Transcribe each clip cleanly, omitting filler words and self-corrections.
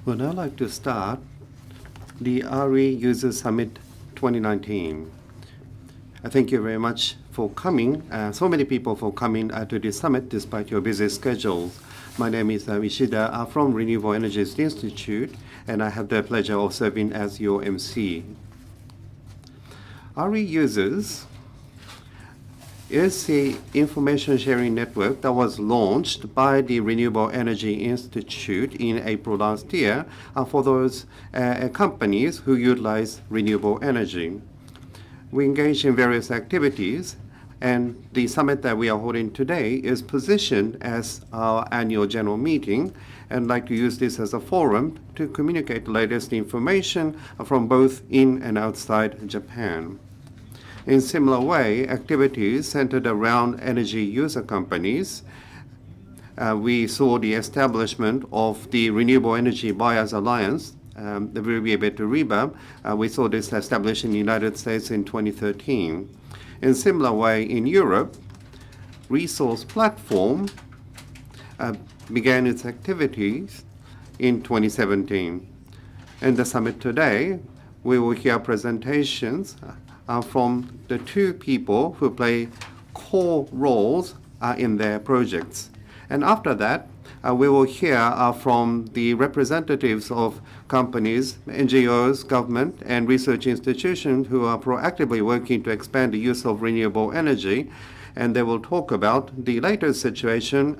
Well, now I'd like to start the RE User Summit 2019. Thank you very much for coming, so many people for coming to this summit despite your busy schedules. My name is Ishida from Renewable Energies Institute, and I have the pleasure of serving as your MC. RE Users is the information sharing network that was launched by the Renewable Energy Institute in April last year for those companies who utilize renewable energy. We engage in various activities, and the summit that we are holding today is positioned as our annual general meeting, and I'd like to use this as a forum to communicate the latest information from both in and outside Japan. In similar way, activities centered around energy user companies. We saw the establishment of the Renewable Energy Buyers Alliance, the REBA. We saw this established in the United States in 2013. In similar way, in Europe, Resource Platform began its activities in 2017. In the summit today, we will hear presentations from the two people who play core roles in their projects. And after that, we will hear from the representatives of companies, NGOs, government, and research institutions who are proactively working to expand the use of renewable energy. And they will talk about the latest situation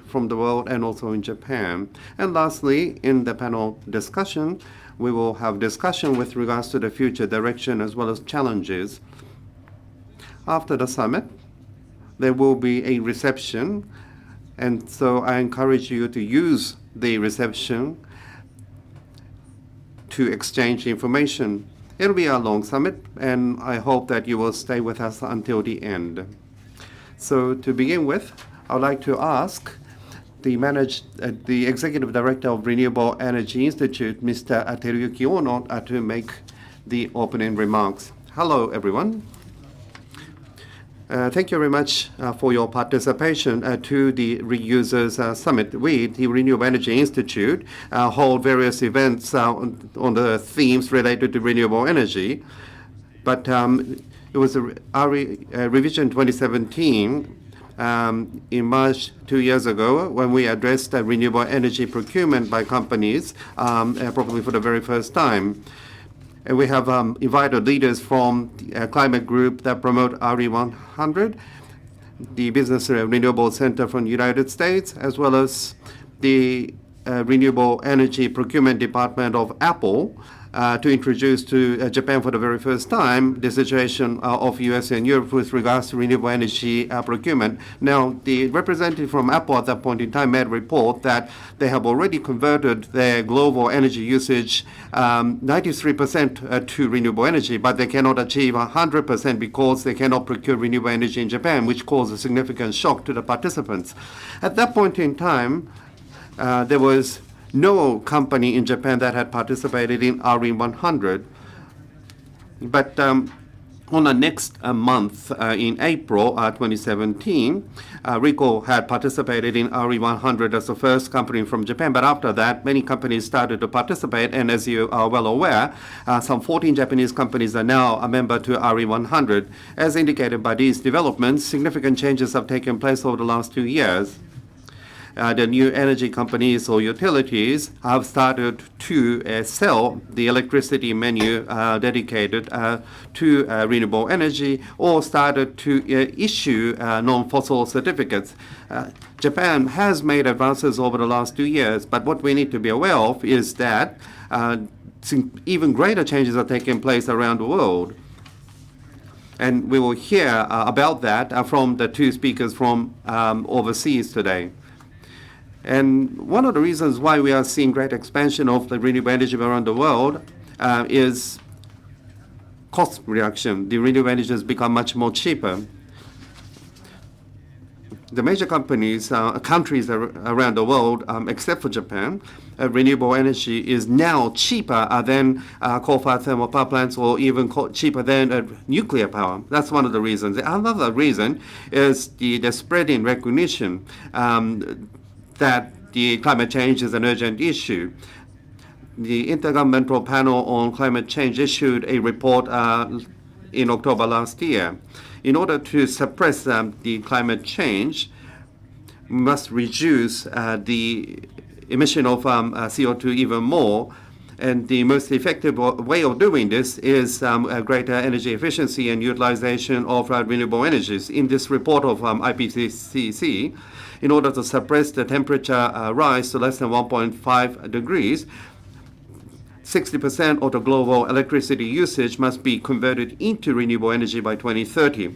from the world and also in Japan. And lastly, in the panel discussion, we will have discussion with regards to the future direction as well as challenges. After the summit, there will be a reception, and so I encourage you to use the reception to exchange information. It'll be a long summit, and I hope that you will stay with us until the end. So to begin with, I'd like to ask the Executive Director of Renewable Energy Institute, Mr. Teruyuki Ono, to make the opening remarks. Hello, everyone. Thank you very much for your participation to the Reusers Summit. We, the Renewable Energy Institute, hold various events on the themes related to renewable energy. But it was a revision 2017 in March 2 years ago when we addressed renewable energy procurement by companies, probably for the very first time. And we have invited leaders from the climate group that promote RE100, the Business Renewable Center from the United States, as well as the Renewable Energy Procurement Department of Apple, to introduce to Japan for the very first time the situation of US and Europe with regards to renewable energy procurement. Now, the representative from Apple at that point in time made a report that they have already converted their global energy usage 93% to renewable energy, but they cannot achieve 100% because they cannot procure renewable energy in Japan, which caused a significant shock to the participants. At that point in time, there was no company in Japan that had participated in RE100. But on the next month, in April 2017, RICO had participated in RE100 as the first company from Japan. But after that, many companies started to participate. And as you are well aware, some 14 Japanese companies are now a member to RE100. As indicated by these developments, significant changes have taken place over the last 2 years. The new energy companies or utilities have started to sell the electricity menu dedicated to renewable energy, or started to issue non-fossil certificates. Japan has made advances over the last 2 years, but what we need to be aware of is that even greater changes are taking place around the world. And we will hear about that from the two speakers from overseas today. And one of the reasons why we are seeing great expansion of the renewable energy around the world is cost reduction. The renewable energy has become much more cheaper. The major countries around the world, except for Japan, renewable energy is now cheaper than coal-fired thermal power plants, or even cheaper than nuclear power. That's one of the reasons. Another reason is the spreading recognition that the climate change is an urgent issue. The Intergovernmental Panel on Climate Change issued a report in October last year. In order to suppress the climate change, we must reduce the emission of CO2 even more. And the most effective way of doing this is greater energy efficiency and utilization of renewable energies. In this report of IPCC, in order to suppress the temperature rise to less than 1.5 degrees, 60% of the global electricity usage must be converted into renewable energy by 2030.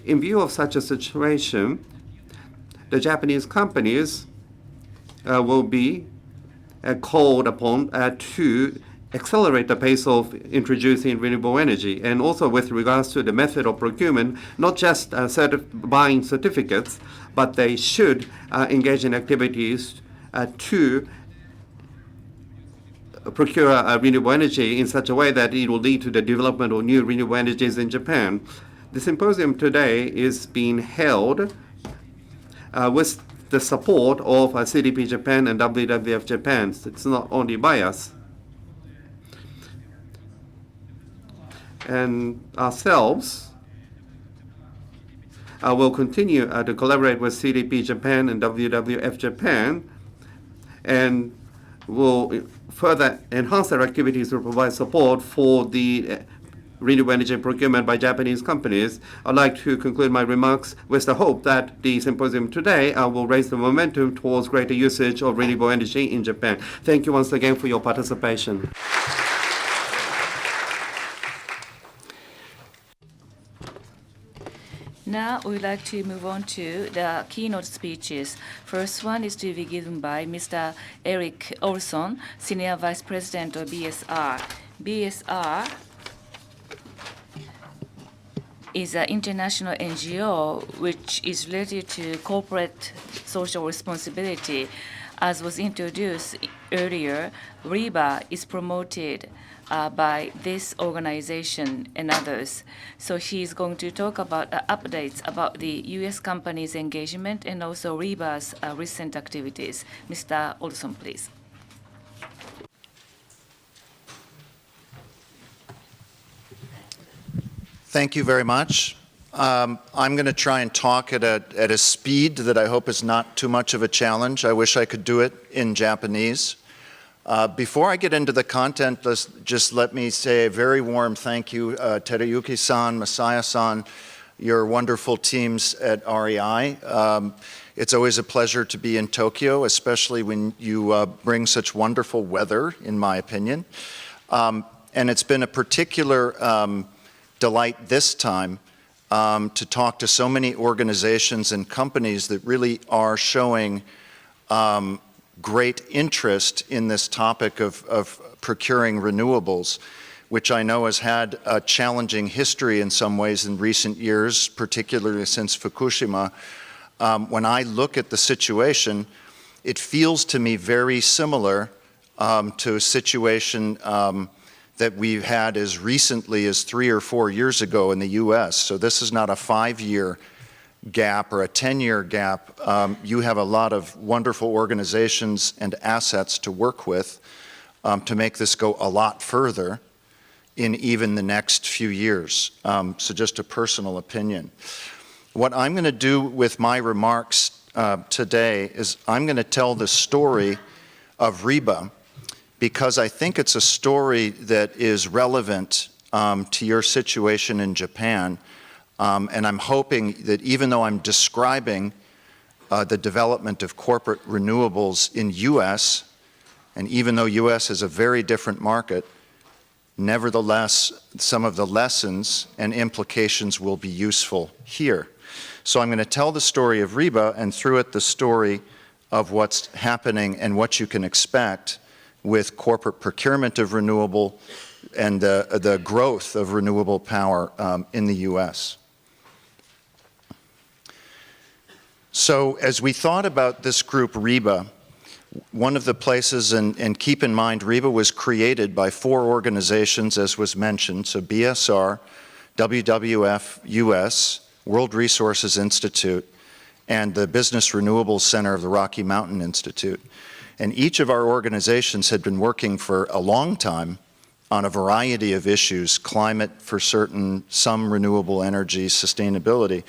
In view of such a situation, the Japanese companies will be called upon to accelerate the pace of introducing renewable energy. And also with regards to the method of procurement, not just buying certificates, but they should engage in activities to procure renewable energy in such a way that it will lead to the development of new renewable energies in Japan. The symposium today is being held with the support of CDP Japan and WWF Japan. It's not only by us. And ourselves will continue to collaborate with CDP Japan and WWF Japan, and will further enhance their activities to provide support for the renewable energy procurement by Japanese companies. I'd like to conclude my remarks with the hope that the symposium today will raise the momentum towards greater usage of renewable energy in Japan. Thank you once again for your participation. Now we would like to move on to the keynote speeches. First one is to be given by Mr. Eric Olson, Senior Vice President of BSR. BSR is an international NGO which is related to corporate social responsibility. As was introduced earlier, REBA is promoted by this organization and others. So he's going to talk about updates about the U.S. companies' engagement and also REBA's recent activities. Mr. Olson, please. Thank you very much. I'm going to try and talk at a speed that I hope is not too much of a challenge. I wish I could do it in Japanese. Before I get into the content, just let me say a very warm thank you, Teruyuki-san, Masaya-san, your wonderful teams at REI. It's always a pleasure to be in Tokyo, especially when you bring such wonderful weather, in my opinion. And it's been a particular delight this time to talk to so many organizations and companies that really are showing great interest in this topic of procuring renewables, which I know has had a challenging history in some ways in recent years, particularly since Fukushima. When I look at the situation, it feels to me very similar to a situation that we've had as recently as 3 or 4 years ago in the US. So this is not a 5-year gap or a 10-year gap. You have a lot of wonderful organizations and assets to work with to make this go a lot further in even the next few years. So just a personal opinion. What I'm going to do with my remarks today is I'm going to tell the story of REBA, because I think it's a story that is relevant to your situation in Japan. And I'm hoping that even though I'm describing the development of corporate renewables in US, and even though US is a very different market, nevertheless, some of the lessons and implications will be useful here. So I'm going to tell the story of REBA, and through it the story of what's happening and what you can expect with corporate procurement of renewable and the growth of renewable power in the US. So as we thought about this group REBA, one of the places, and keep in mind REBA was created by 4 organizations, as was mentioned, so BSR, WWF US, World Resources Institute, and the Business Renewables Center of the Rocky Mountain Institute. And each of our organizations had been working for a long time on a variety of issues, climate for certain, some renewable energy, sustainability.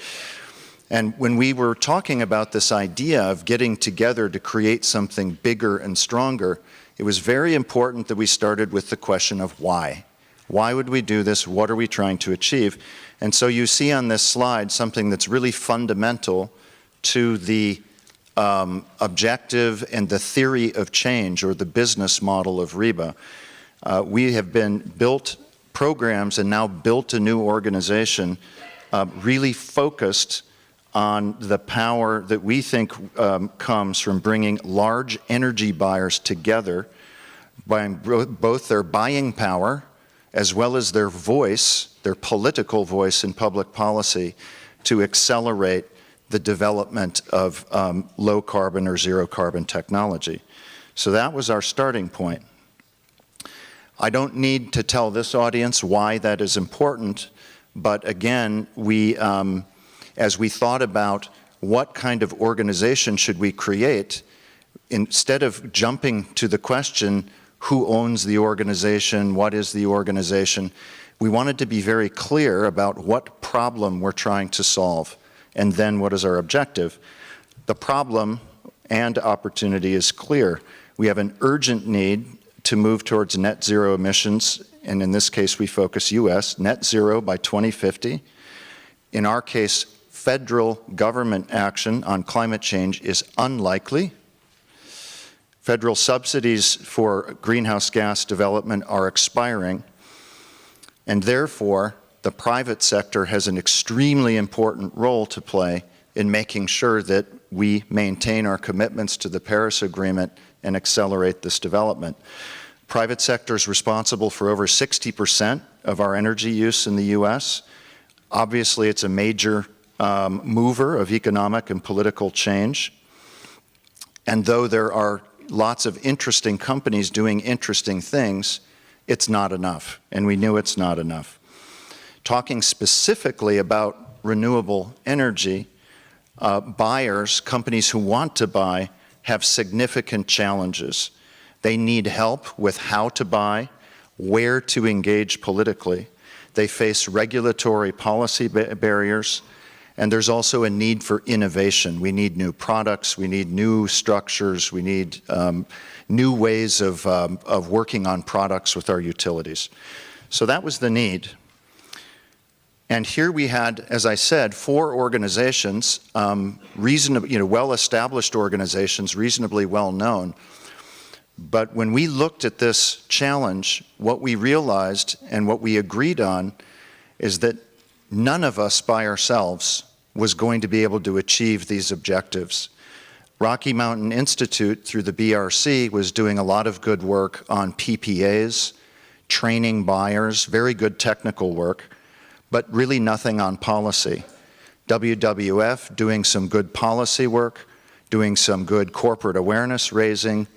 And when we were talking about this idea of getting together to create something bigger and stronger, it was very important that we started with the question of why. Why would we do this? What are we trying to achieve? And so you see on this slide something that's really fundamental to the objective and the theory of change, or the business model of REBA. We have built programs and now built a new organization really focused on the power that we think comes from bringing large energy buyers together by both their buying power as well as their voice, their political voice in public policy, to accelerate the development of low carbon or zero carbon technology. So that was our starting point. I don't need to tell this audience why that is important, but again, as we thought about what kind of organization should we create, instead of jumping to the question, who owns the organization, what is the organization, we wanted to be very clear about what problem we're trying to solve, and then what is our objective. The problem and opportunity is clear. We have an urgent need to move towards net zero emissions, and in this case we focus US, net zero by 2050. In our case, federal government action on climate change is unlikely. Federal subsidies for greenhouse gas development are expiring, and therefore the private sector has an extremely important role to play in making sure that we maintain our commitments to the Paris Agreement and accelerate this development. Private sector is responsible for over 60% of our energy use in the US. Obviously, it's a major mover of economic and political change. And though there are lots of interesting companies doing interesting things, it's not enough, and we knew it's not enough. Talking specifically about renewable energy, buyers, companies who want to buy, have significant challenges. They need help with how to buy, where to engage politically. They face regulatory policy barriers, and there's also a need for innovation. We need new products, we need new structures, we need new ways of working on products with our utilities. So that was the need. And here we had, as I said, 4 organizations, well-established organizations, reasonably well-known. But when we looked at this challenge, what we realized and what we agreed on is that none of us by ourselves was going to be able to achieve these objectives. Rocky Mountain Institute, through the BRC, was doing a lot of good work on PPAs, training buyers, very good technical work, but really nothing on policy. WWF doing some good policy work, doing some good corporate awareness raising,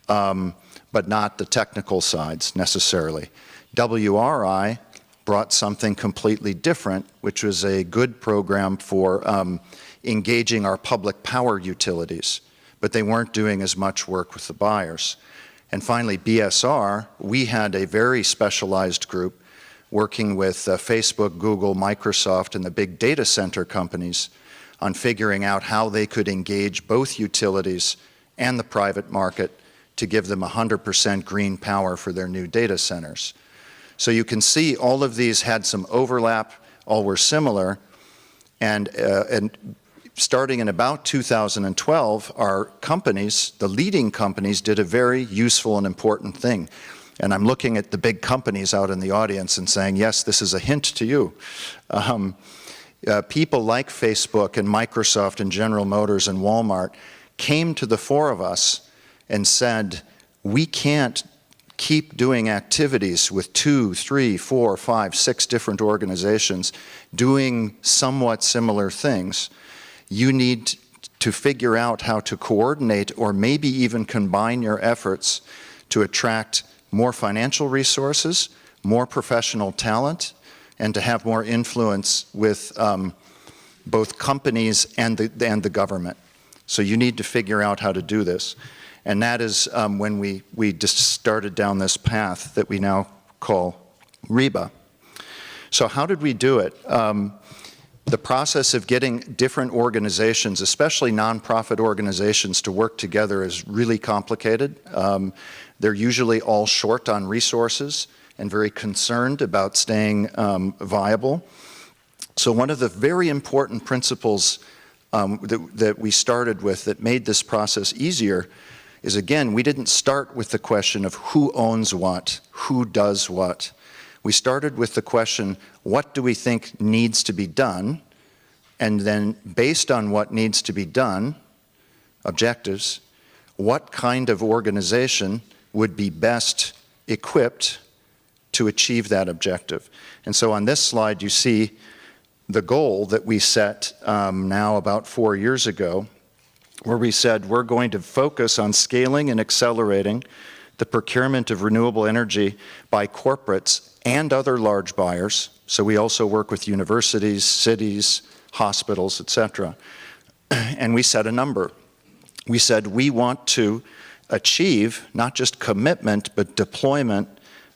but not the technical sides necessarily. WRI brought something completely different, which was a good program for engaging our public power utilities, but they weren't doing as much work with the buyers. And finally, BSR, we had a very specialized group working with Facebook, Google, Microsoft, and the big data center companies on figuring out how they could engage both utilities and the private market to give them 100% green power for their new data centers. So you can see all of these had some overlap, all were similar, and starting in about 2012, our companies, the leading companies, did a very useful and important thing. And I'm looking at the big companies out in the audience and saying, yes, this is a hint to you. People like Facebook and Microsoft and General Motors and Walmart came to the 4 of us and said, we can't keep doing activities with 2, 3, 4, 5, 6 different organizations doing somewhat similar things. You need to figure out how to coordinate or maybe even combine your efforts to attract more financial resources, more professional talent, and to have more influence with both companies and the government. So you need to figure out how to do this. And that is when we just started down this path that we now call REBA. So how did we do it? The process of getting different organizations, especially nonprofit organizations, to work together is really complicated. They're usually all short on resources and very concerned about staying viable. So one of the very important principles that we started with that made this process easier is, again, we didn't start with the question of who owns what, who does what. We started with the question, what do we think needs to be done? And then based on what needs to be done, objectives, what kind of organization would be best equipped to achieve that objective? And so on this slide, you see the goal that we set now about 4 years ago, where we said we're going to focus on scaling and accelerating the procurement of renewable energy by corporates and other large buyers. So we also work with universities, cities, hospitals, etc. And we set a number. We said we want to achieve not just commitment, but deployment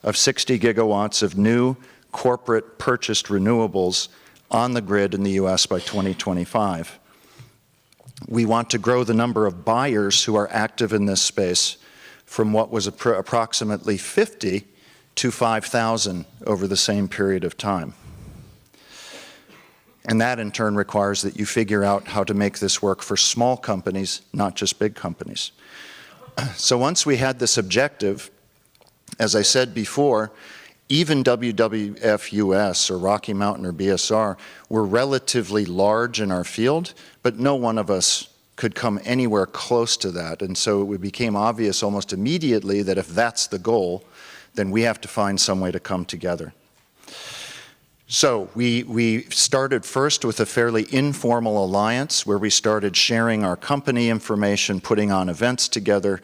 of 60 gigawatts of new corporate purchased renewables on the grid in the US by 2025. We want to grow the number of buyers who are active in this space from what was approximately 50 to 5,000 over the same period of time. And that in turn requires that you figure out how to make this work for small companies, not just big companies. So once we had this objective, as I said before, even WWF US or Rocky Mountain or BSR were relatively large in our field, but no one of us could come anywhere close to that. And so it became obvious almost immediately that if that's the goal, then we have to find some way to come together. So we started first with a fairly informal alliance where we started sharing our company information, putting on events together,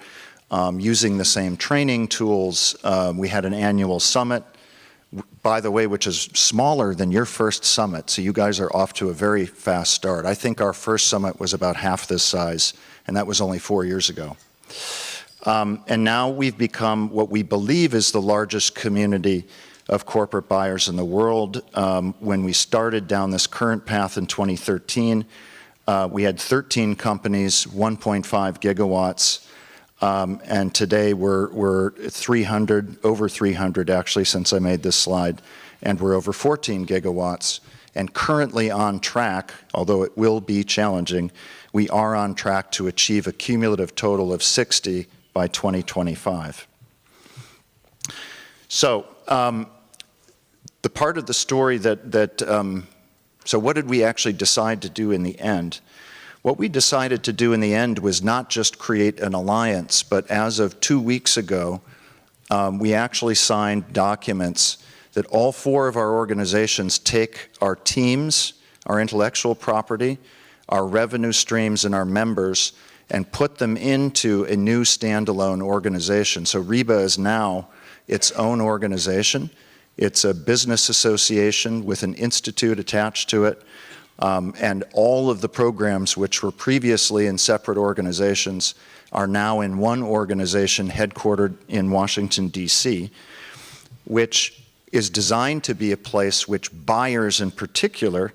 using the same training tools. We had an annual summit, by the way, which is smaller than your first summit. So you guys are off to a very fast start. I think our first summit was about half this size, and that was only 4 years ago. And now we've become what we believe is the largest community of corporate buyers in the world. When we started down this current path in 2013, we had 13 companies, 1.5 gigawatts, and today we're 300, over 300 actually since I made this slide, and we're over 14 gigawatts, and currently on track, although it will be challenging, we are on track to achieve a cumulative total of 60 by 2025. So the part of the story so what did we actually decide to do in the end? What we decided to do in the end was not just create an alliance, but as of 2 weeks ago, we actually signed documents that all 4 of our organizations take our teams, our intellectual property, our revenue streams, and our members, and put them into a new standalone organization. So REBA is now its own organization. It's a business association with an institute attached to it, and all of the programs which were previously in separate organizations are now in one organization headquartered in Washington, D.C., which is designed to be a place which buyers in particular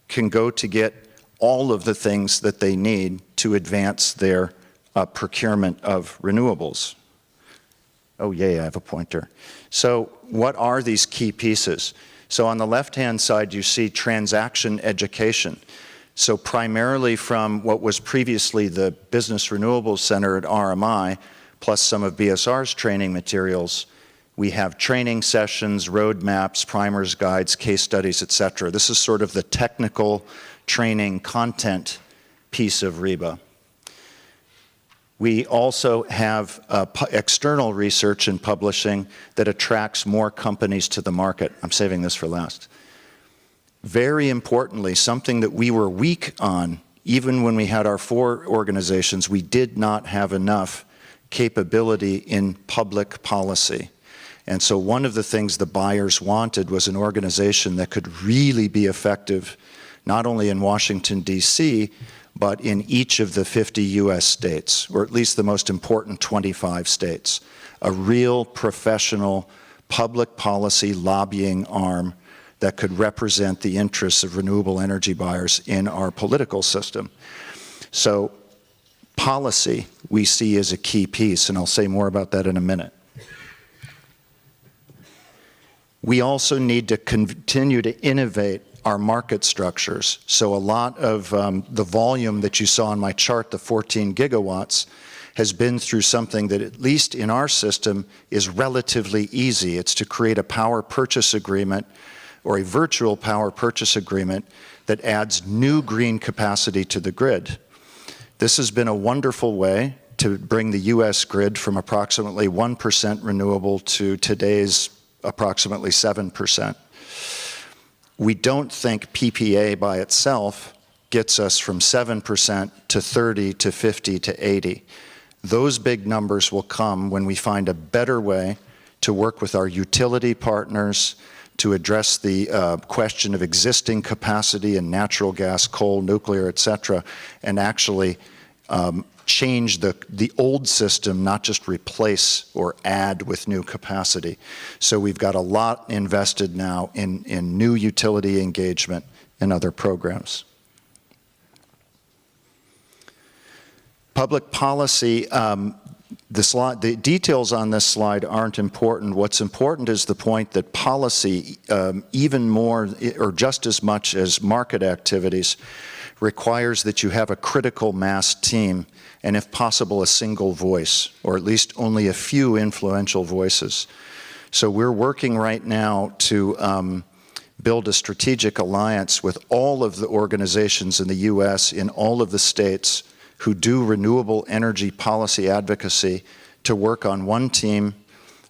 can go to get all of the things that they need to advance their procurement of renewables. Oh, yay, I have a pointer. So what are these key pieces? So on the left-hand side, you see transaction education. So primarily from what was previously the Business Renewables Center at RMI, plus some of BSR's training materials, we have training sessions, roadmaps, primers, guides, case studies, etc. This is sort of the technical training content piece of REBA. We also have external research and publishing that attracts more companies to the market. I'm saving this for last. Very importantly, something that we were weak on, even when we had our 4 organizations, we did not have enough capability in public policy. And so one of the things the buyers wanted was an organization that could really be effective, not only in Washington, D.C., but in each of the 50 US states, or at least the most important 25 states, a real professional public policy lobbying arm that could represent the interests of renewable energy buyers in our political system. So policy we see as a key piece, and I'll say more about that in a minute. We also need to continue to innovate our market structures. So a lot of the volume that you saw on my chart, the 14 gigawatts, has been through something that, at least in our system, is relatively easy. It's to create a power purchase agreement or a virtual power purchase agreement that adds new green capacity to the grid. This has been a wonderful way to bring the US grid from approximately 1% renewable to today's approximately 7%. We don't think PPA by itself gets us from 7% to 30 to 50 to 80. Those big numbers will come when we find a better way to work with our utility partners to address the question of existing capacity in natural gas, coal, nuclear, et cetera, and actually change the old system, not just replace or add with new capacity. So we've got a lot invested now in new utility engagement and other programs. Public policy, the details on this slide aren't important. What's important is the point that policy, even more or just as much as market activities, requires that you have a critical mass team, and if possible, a single voice, or at least only a few influential voices. So we're working right now to build a strategic alliance with all of the organizations in the US, in all of the states, who do renewable energy policy advocacy, to work on one team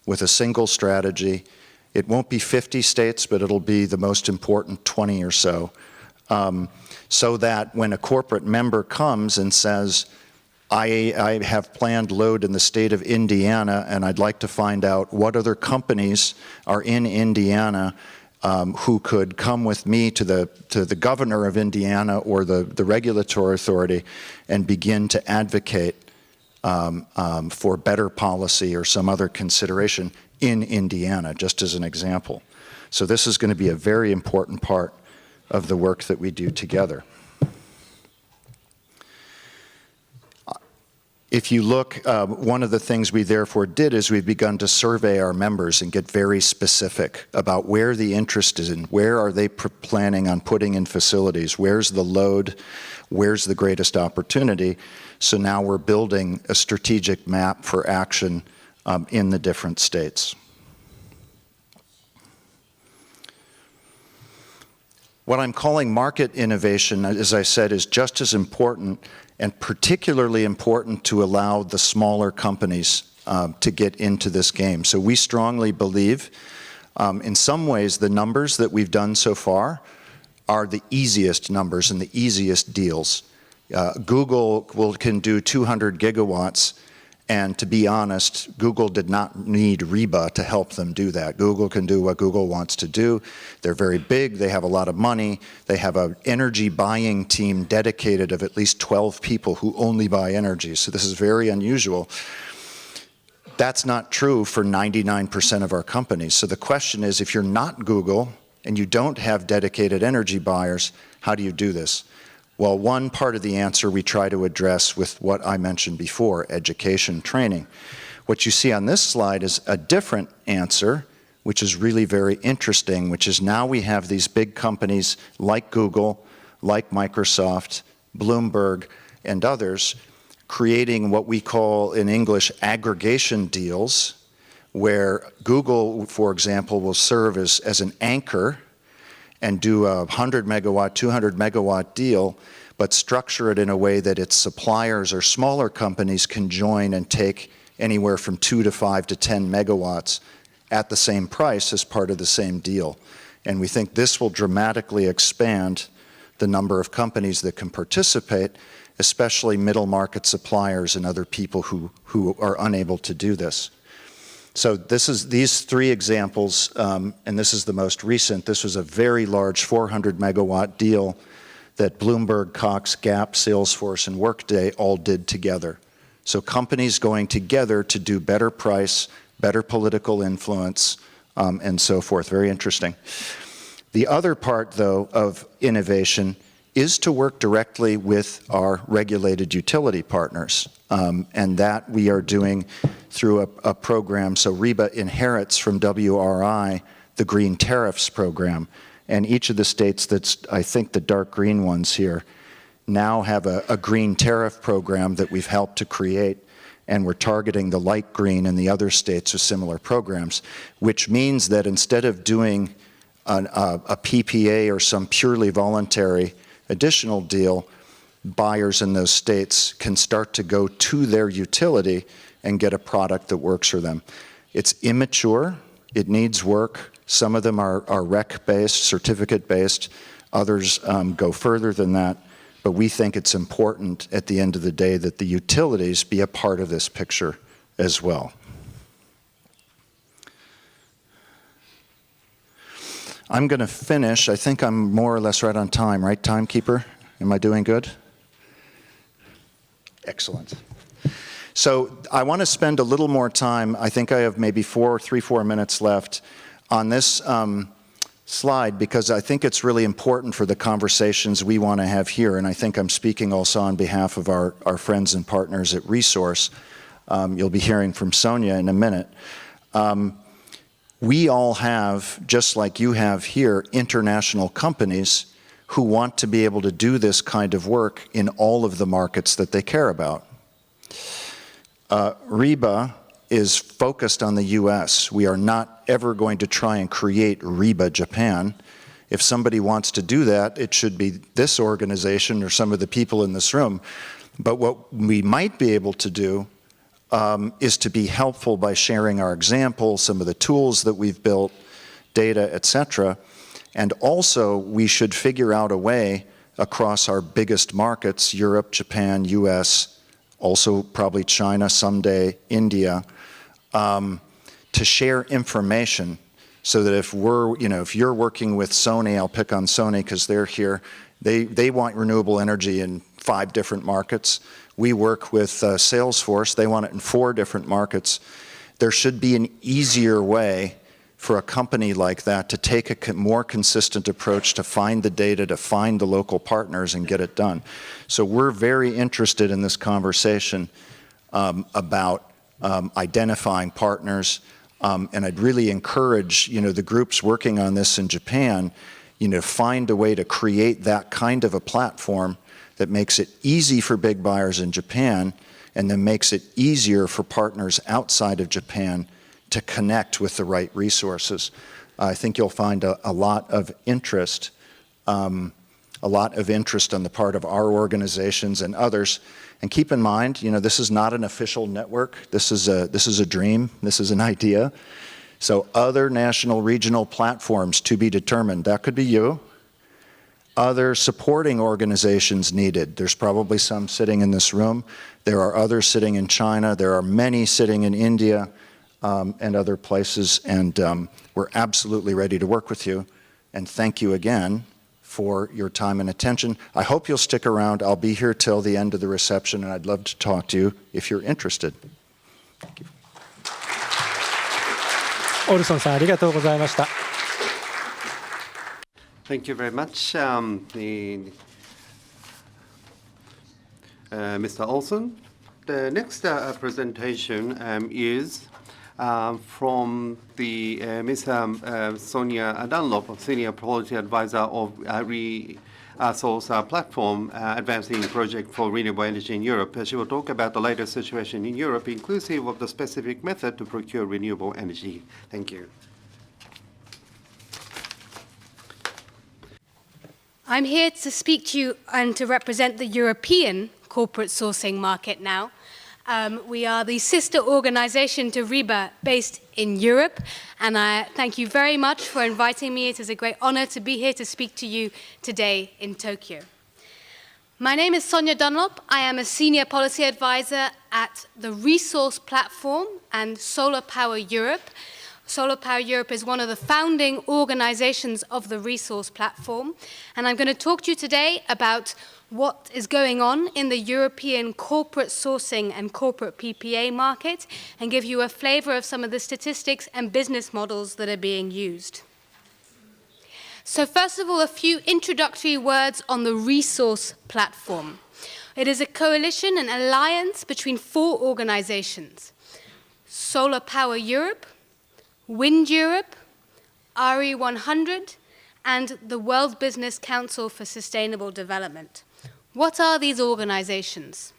with a single strategy. It won't be 50 states, but it'll be the most important 20 or so. So that when a corporate member comes and says, I have planned load in the state of Indiana, and I'd like to find out what other companies are in Indiana who could come with me to the governor of Indiana or the regulatory authority and begin to advocate for better policy or some other consideration in Indiana, just as an example. So this is going to be a very important part of the work that we do together. If you look, one of the things we therefore did is we've begun to survey our members and get very specific about where the interest is in, where are they planning on putting in facilities, where's the load, where's the greatest opportunity. So now we're building a strategic map for action in the different states. What I'm calling market innovation, as I said, is just as important, and particularly important to allow the smaller companies to get into this game. So we strongly believe, in some ways, the numbers that we've done so far are the easiest numbers and the easiest deals. Google can do 200 gigawatts, and to be honest, Google did not need REBA to help them do that. Google can do what Google wants to do. They're very big, they have a lot of money, they have an energy buying team dedicated of at least 12 people who only buy energy, so this is very unusual. That's not true for 99% of our companies. So the question is, if you're not Google and you don't have dedicated energy buyers, how do you do this? Well, one part of the answer we try to address with what I mentioned before, education, training. What you see on this slide is a different answer, which is really very interesting, which is now we have these big companies like Google, like Microsoft, Bloomberg, and others, creating what we call in English aggregation deals, where Google, for example, will serve as an anchor and do a 100 megawatt, 200 megawatt deal, but structure it in a way that its suppliers or smaller companies can join and take anywhere from 2 to 5 to 10 megawatts at the same price as part of the same deal. And we think this will dramatically expand the number of companies that can participate, especially middle market suppliers and other people who are unable to do this. So these three examples, and this is the most recent. This was a very large 400 megawatt deal that Bloomberg, Cox, Gap, Salesforce, and Workday all did together. So companies going together to do better price, better political influence, and so forth. Very interesting. The other part, though, of innovation is to work directly with our regulated utility partners. And that we are doing through a program. So REBA inherits from WRI the Green Tariffs program. And each of the states that's, I think, the dark green ones here, now have a green tariff program that we've helped to create. And we're targeting the light green in the other states with similar programs, which means that instead of doing a PPA or some purely voluntary additional deal, buyers in those states can start to go to their utility and get a product that works for them. It's immature, it needs work. Some of them are REC-based, certificate-based, others go further than that, but we think it's important at the end of the day that the utilities be a part of this picture as well. I'm going to finish. I think I'm more or less right on time, right, timekeeper? Am I doing good? Excellent. So I want to spend a little more time. I think I have maybe 3-4 minutes left on this slide because I think it's really important for the conversations we want to have here. And I think I'm speaking also on behalf of our friends and partners at Resource. You'll be hearing from Sonia in a minute. We all have, just like you have here, international companies who want to be able to do this kind of work in all of the markets that they care about. REBA is focused on the US. We are not ever going to try and create REBA Japan. If somebody wants to do that, it should be this organization or some of the people in this room. But what we might be able to do is to be helpful by sharing our examples, some of the tools that we've built, data, etc. And also, we should figure out a way across our biggest markets, Europe, Japan, US, also probably China someday, India, to share information so that if if you're working with Sony, I'll pick on Sony because they're here, they want renewable energy in 5 different markets. We work with Salesforce, they want it in 4 different markets. There should be an easier way for a company like that to take a more consistent approach to find the data, to find the local partners and get it done. So we're very interested in this conversation about identifying partners, and I'd really encourage the groups working on this in Japan, find a way to create that kind of a platform that makes it easy for big buyers in Japan and then makes it easier for partners outside of Japan to connect with the right resources. I think you'll find a lot of interest on the part of our organizations and others. And keep in mind, this is not an official network. This is a dream. This is an idea. So other national, regional platforms to be determined. That could be you. Other supporting organizations needed. There's probably some sitting in this room. There are others sitting in China. There are many sitting in India and other places. And we're absolutely ready to work with you. And thank you again for your time and attention. I hope you'll stick around. I'll be here till the end of the reception, and I'd love to talk to you if you're interested. Thank you. オルソンさん、ありがとうございました。Thank you very much, Mr. Olson. The next presentation is from the Ms. Sonia Dunlop, Senior Policy Advisor of Resource Platform, Advancing Project for Renewable Energy in Europe. She will talk about the latest situation in Europe, inclusive of the specific method to procure renewable energy. Thank you. I'm here to speak to you and to represent the European corporate sourcing market now. We are the sister organization to REBA based in Europe, and I thank you very much for inviting me. It is a great honor to be here to speak to you today in Tokyo. My name is Sonia Dunlop. I am a senior policy advisor at the Resource Platform and Solar Power Europe. Solar Power Europe is one of the founding organizations of the resource platform, and I'm going to talk to you today about what is going on in the European corporate sourcing and corporate PPA market and give you a flavor of some of the statistics and business models that are being used. So first of all, a few introductory words on the resource platform. It is a coalition, an alliance between 4 organizations: Solar Power Europe, Wind Europe, RE100, and the World Business Council for Sustainable Development. What are these organizations?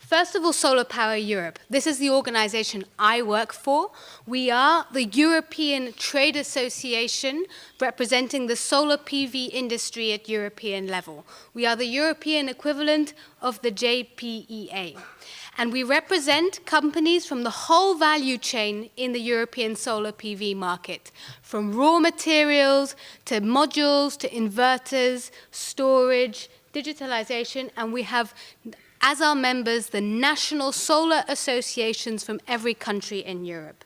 First of all, Solar Power Europe. This is the organization I work for. We are the European Trade Association representing the solar PV industry at European level. We are the European equivalent of the JPEA. And we represent companies from the whole value chain in the European solar PV market, from raw materials to modules to inverters, storage, digitalization, and we have as our members the national solar associations from every country in Europe.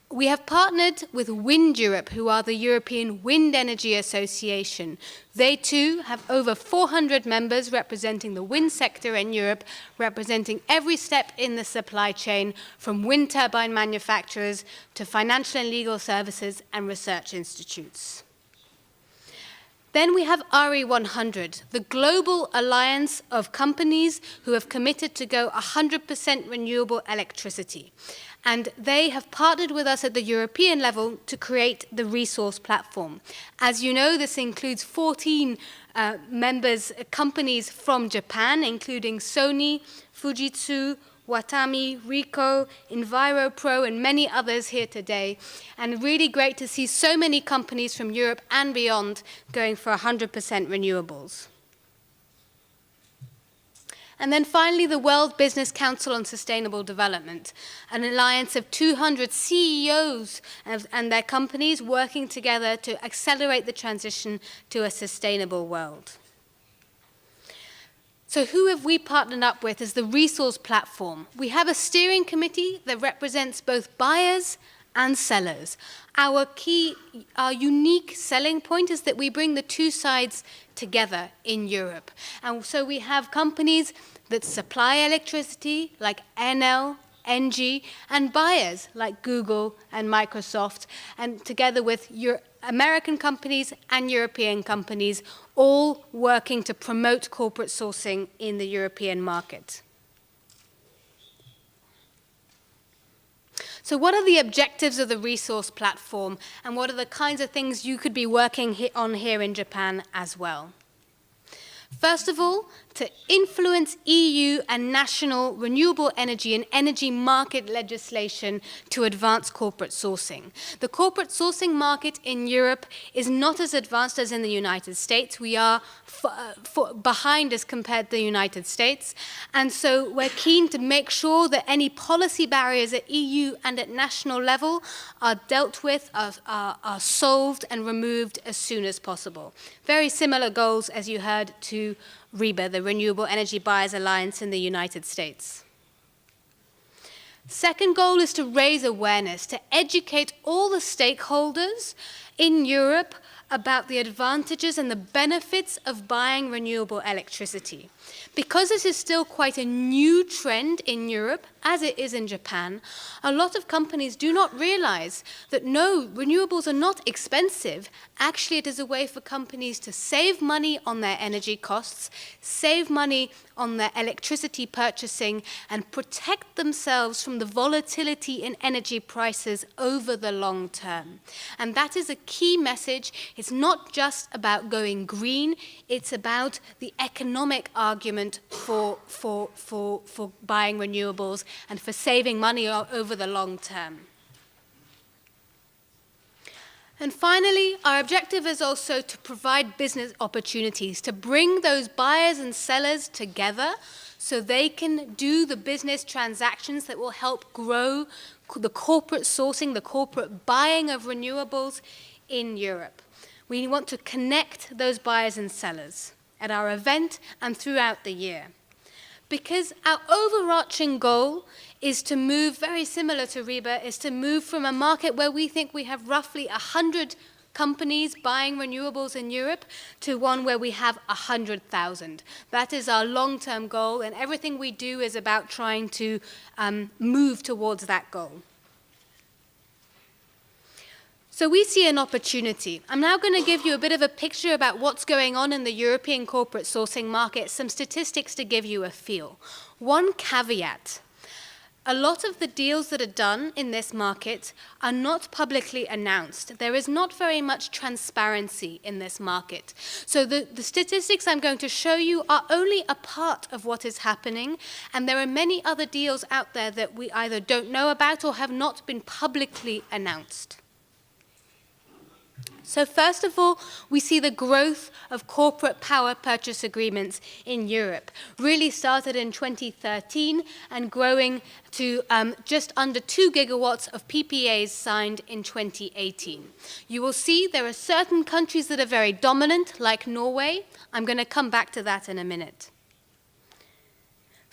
We have partnered with Wind Europe, who are the European Wind Energy Association. They too have over 400 members representing the wind sector in Europe, representing every step in the supply chain, from wind turbine manufacturers to financial and legal services and research institutes. Then we have RE100, the global alliance of companies who have committed to go 100% renewable electricity. And they have partnered with us at the European level to create the resource platform. As you know, this includes 14 companies from Japan, including Sony, Fujitsu, Watami, Ricoh, EnviroPro, and many others here today. And really great to see so many companies from Europe and beyond going for 100% renewables. And then finally, the World Business Council on Sustainable Development, an alliance of 200 CEOs and their companies working together to accelerate the transition to a sustainable world. So who have we partnered up with as the resource platform? We have a steering committee that represents both buyers and sellers. Our unique selling point is that we bring the 2 sides together in Europe. And so we have companies that supply electricity like Enel, ENGIE, and buyers like Google and Microsoft, and together with American companies and European companies, all working to promote corporate sourcing in the European market. So what are the objectives of the resource platform, and what are the kinds of things you could be working on here in Japan as well? First of all, to influence EU and national renewable energy and energy market legislation to advance corporate sourcing. The corporate sourcing market in Europe is not as advanced as in the United States. We are behind as compared to the United States. And so we're keen to make sure that any policy barriers at EU and at national level are dealt with, are solved and removed as soon as possible. Very similar goals, as you heard, to REBA, the Renewable Energy Buyers Alliance in the United States. Second goal is to raise awareness, to educate all the stakeholders in Europe about the advantages and the benefits of buying renewable electricity. Because this is still quite a new trend in Europe, as it is in Japan, a lot of companies do not realize that no, renewables are not expensive. Actually, it is a way for companies to save money on their energy costs, save money on their electricity purchasing, and protect themselves from the volatility in energy prices over the long term. And that is a key message. It's not just about going green, it's about the economic argument for buying renewables and for saving money over the long term. And finally, our objective is also to provide business opportunities, to bring those buyers and sellers together so they can do the business transactions that will help grow the corporate sourcing, the corporate buying of renewables in Europe. We want to connect those buyers and sellers. at our event and throughout the year. Because our overarching goal is to move, very similar to REBA, is to move from a market where we think we have roughly 100 companies buying renewables in Europe to one where we have 100,000. That is our long-term goal, and everything we do is about trying to move towards that goal. So we see an opportunity. I'm now going to give you a bit of a picture about what's going on in the European corporate sourcing market, some statistics to give you a feel. One caveat. A lot of the deals that are done in this market are not publicly announced. There is not very much transparency in this market. So the statistics I'm going to show you are only a part of what is happening, and there are many other deals out there that we either don't know about or have not been publicly announced. So first of all, we see the growth of corporate power purchase agreements in Europe. Really started in 2013 and growing to just under 2 gigawatts of PPAs signed in 2018. You will see there are certain countries that are very dominant, like Norway. I'm going to come back to that in a minute.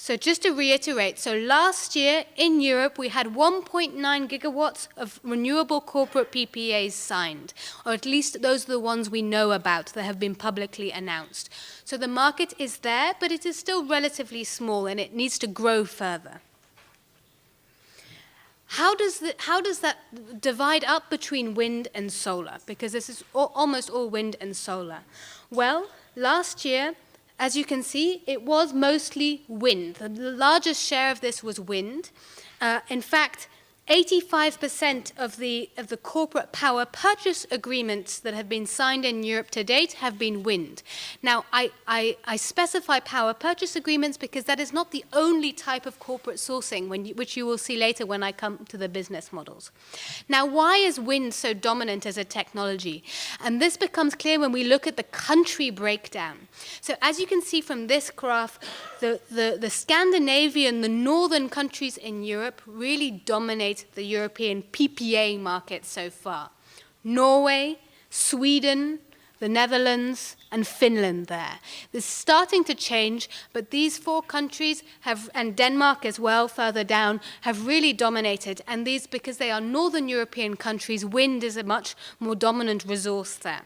So just to reiterate, so last year in Europe, we had 1.9 gigawatts of renewable corporate PPAs signed, or at least those are the ones we know about that have been publicly announced. So the market is there, but it is still relatively small, and it needs to grow further. How does that divide up between wind and solar? Because this is almost all wind and solar. Well, last year, as you can see, it was mostly wind. The largest share of this was wind. In fact, 85% of the corporate power purchase agreements that have been signed in Europe to date have been wind. Now, I specify power purchase agreements because that is not the only type of corporate sourcing, which you will see later when I come to the business models. Now, why is wind so dominant as a technology? And this becomes clear when we look at the country breakdown. So as you can see from this graph, the Scandinavian, the northern countries in Europe really dominate the European PPA market so far. Norway, Sweden, the Netherlands, and Finland there. This is starting to change, but these 4 countries have, and Denmark as well, further down, have really dominated. And these, because they are northern European countries, wind is a much more dominant resource there.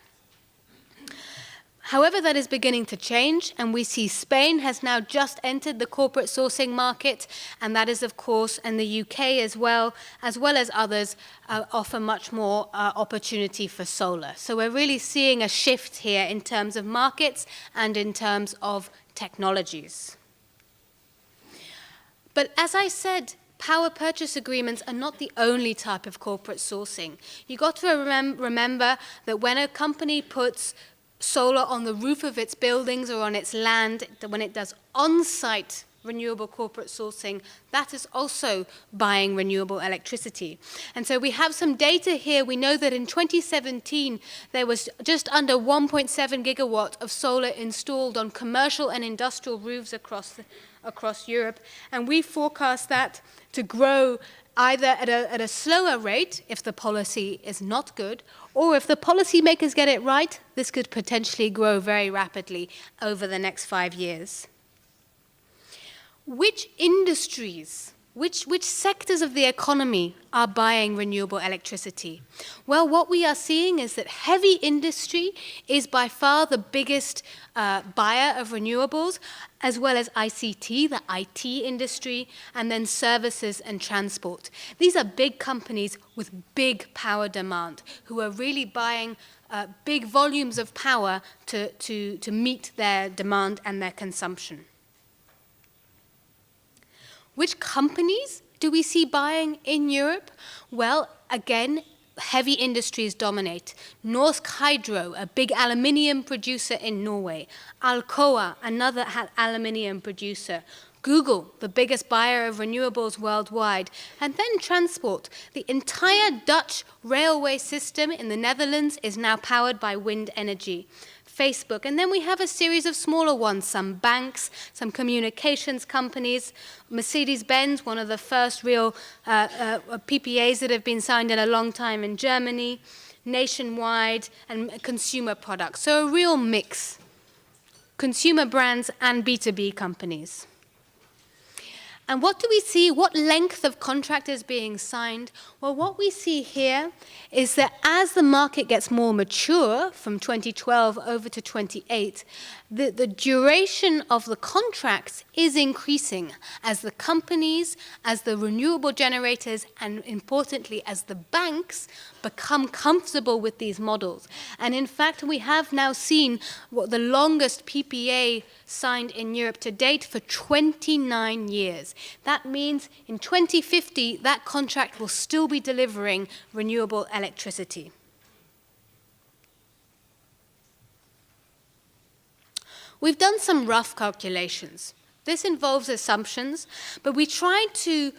However, that is beginning to change, and we see Spain has now just entered the corporate sourcing market, and that is, of course, and the UK as well as others, offer much more opportunity for solar. So we're really seeing a shift here in terms of markets and in terms of technologies. But as I said, power purchase agreements are not the only type of corporate sourcing. You've got to remember that when a company puts solar on the roof of its buildings or on its land, when it does on-site renewable corporate sourcing, that is also buying renewable electricity. And so we have some data here. We know that in 2017, there was just under 1.7 gigawatt of solar installed on commercial and industrial roofs across Europe. And we forecast that to grow either at a slower rate if the policy is not good, or if the policymakers get it right, this could potentially grow very rapidly over the next 5 years. Which industries, which sectors of the economy are buying renewable electricity? Well, what we are seeing is that heavy industry is by far the biggest buyer of renewables, as well as ICT, the IT industry, and then services and transport. These are big companies with big power demand who are really buying big volumes of power to meet their demand and their consumption. Which companies do we see buying in Europe? Well, again, heavy industries dominate. Norsk Hydro, a big aluminium producer in Norway. Alcoa, another aluminium producer. Google, the biggest buyer of renewables worldwide. And then transport. The entire Dutch railway system in the Netherlands is now powered by wind energy. Facebook, and then we have a series of smaller ones, some banks, some communications companies, Mercedes-Benz, one of the first real PPAs that have been signed in a long time in Germany, Nationwide, and consumer products. So a real mix. consumer brands, and B2B companies. And what do we see? What length of contract is being signed? Well, what we see here is that as the market gets more mature, from 2012 over to 28, the duration of the contracts is increasing as the companies, as the renewable generators, and importantly, as the banks become comfortable with these models. And in fact, we have now seen what the longest PPA signed in Europe to date for 29 years. That means in 2050, that contract will still be delivering renewable electricity. We've done some rough calculations. This involves assumptions, but we tried to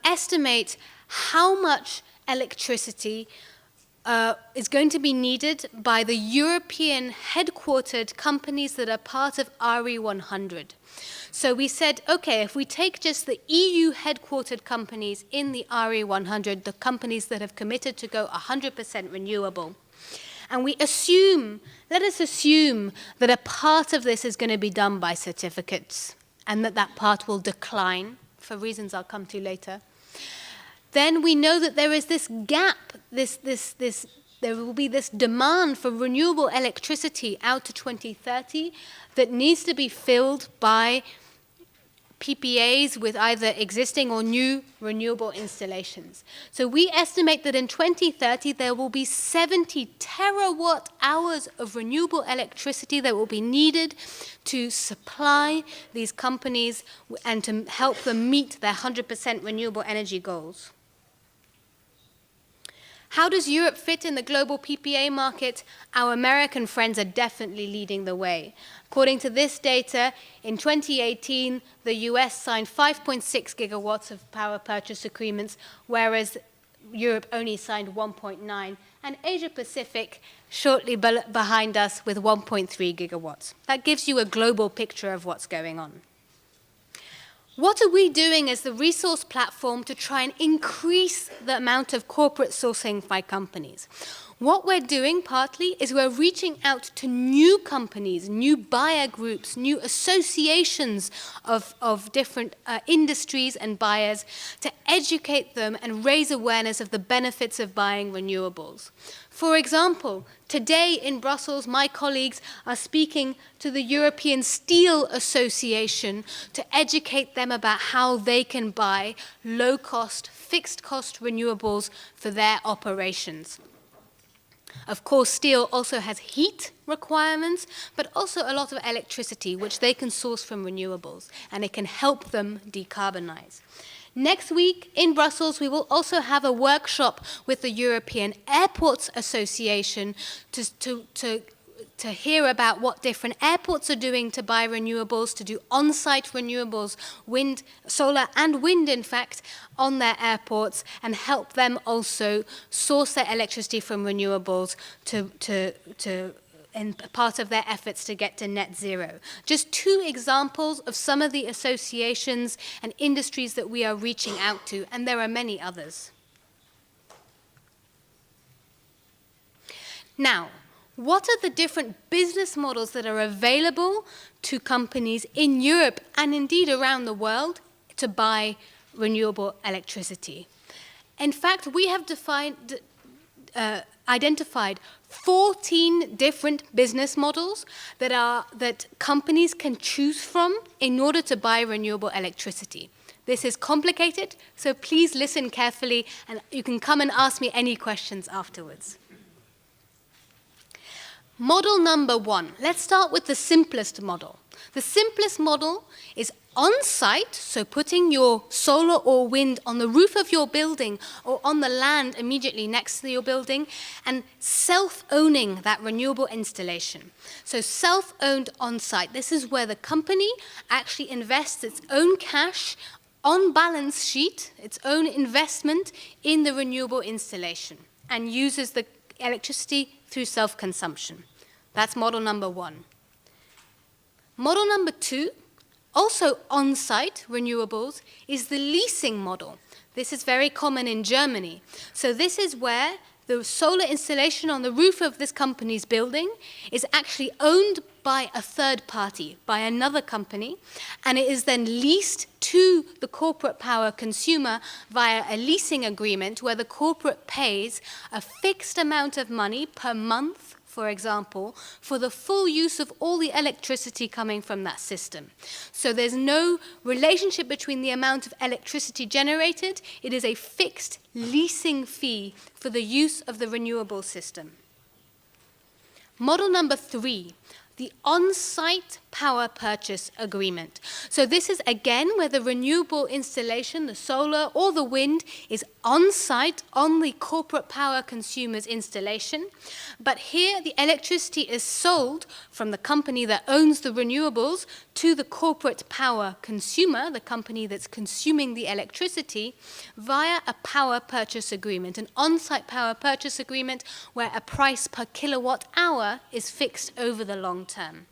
estimate how much electricity is going to be needed by the European headquartered companies that are part of RE100. So we said, okay, if we take just the EU headquartered companies in the RE100, the companies that have committed to go 100% renewable, and we assume, let us assume that a part of this is going to be done by certificates and that that part will decline for reasons I'll come to later. Then we know that there is this gap, there will be this demand for renewable electricity out to 2030 that needs to be filled by PPAs with either existing or new renewable installations. So we estimate that in 2030 there will be 70 terawatt hours of renewable electricity that will be needed to supply these companies and to help them meet their 100% renewable energy goals. How does Europe fit in the global PPA market? Our American friends are definitely leading the way. According to this data, in 2018, the US signed 5.6 gigawatts of power purchase agreements, whereas Europe only signed 1.9, and Asia Pacific shortly behind us with 1.3 gigawatts. That gives you a global picture of what's going on. What are we doing as the resource platform to try and increase the amount of corporate sourcing by companies? What we're doing partly is we're reaching out to new companies, new buyer groups, new associations of different industries and buyers to educate them and raise awareness of the benefits of buying renewables. For example, today in Brussels, my colleagues are speaking to the European Steel Association to educate them about how they can buy low-cost, fixed-cost renewables for their operations. Of course, steel also has heat requirements, but also a lot of electricity, which they can source from renewables, and it can help them decarbonize. Next week in Brussels, we will also have a workshop with the European Airports Association to hear about what different airports are doing to buy renewables, to do on-site renewables, wind, solar and wind, in fact, on their airports, and help them also source their electricity from renewables in part of their efforts to get to net zero. Just two examples of some of the associations and industries that we are reaching out to, and there are many others. Now, what are the different business models that are available to companies in Europe and indeed around the world to buy renewable electricity? In fact, we have identified 14 different business models that companies can choose from in order to buy renewable electricity. This is complicated, so please listen carefully, and you can come and ask me any questions afterwards. Model number one. Let's start with the simplest model. The simplest model is on-site, so putting your solar or wind on the roof of your building or on the land immediately next to your building, and self-owning that renewable installation. So self-owned on-site. This is where the company actually invests its own cash on balance sheet, its own investment in the renewable installation, and uses the electricity through self-consumption. That's model number one. Model number two, also on-site renewables, is the leasing model. This is very common in Germany. So this is where the solar installation on the roof of this company's building is actually owned by a third party, by another company, and it is then leased to the corporate power consumer via a leasing agreement where the corporate pays a fixed amount of money per month, for example, for the full use of all the electricity coming from that system. So there's no relationship between the amount of electricity generated. It is a fixed leasing fee for the use of the renewable system. Model number 3, the on-site power purchase agreement. So this is again where the renewable installation, the solar or the wind, is on-site on the corporate power consumer's installation. But here the electricity is sold from the company that owns the renewables to the corporate power consumer, the company that's consuming the electricity, via a power purchase agreement, an on-site power purchase agreement where a price per kilowatt hour is fixed over the long term.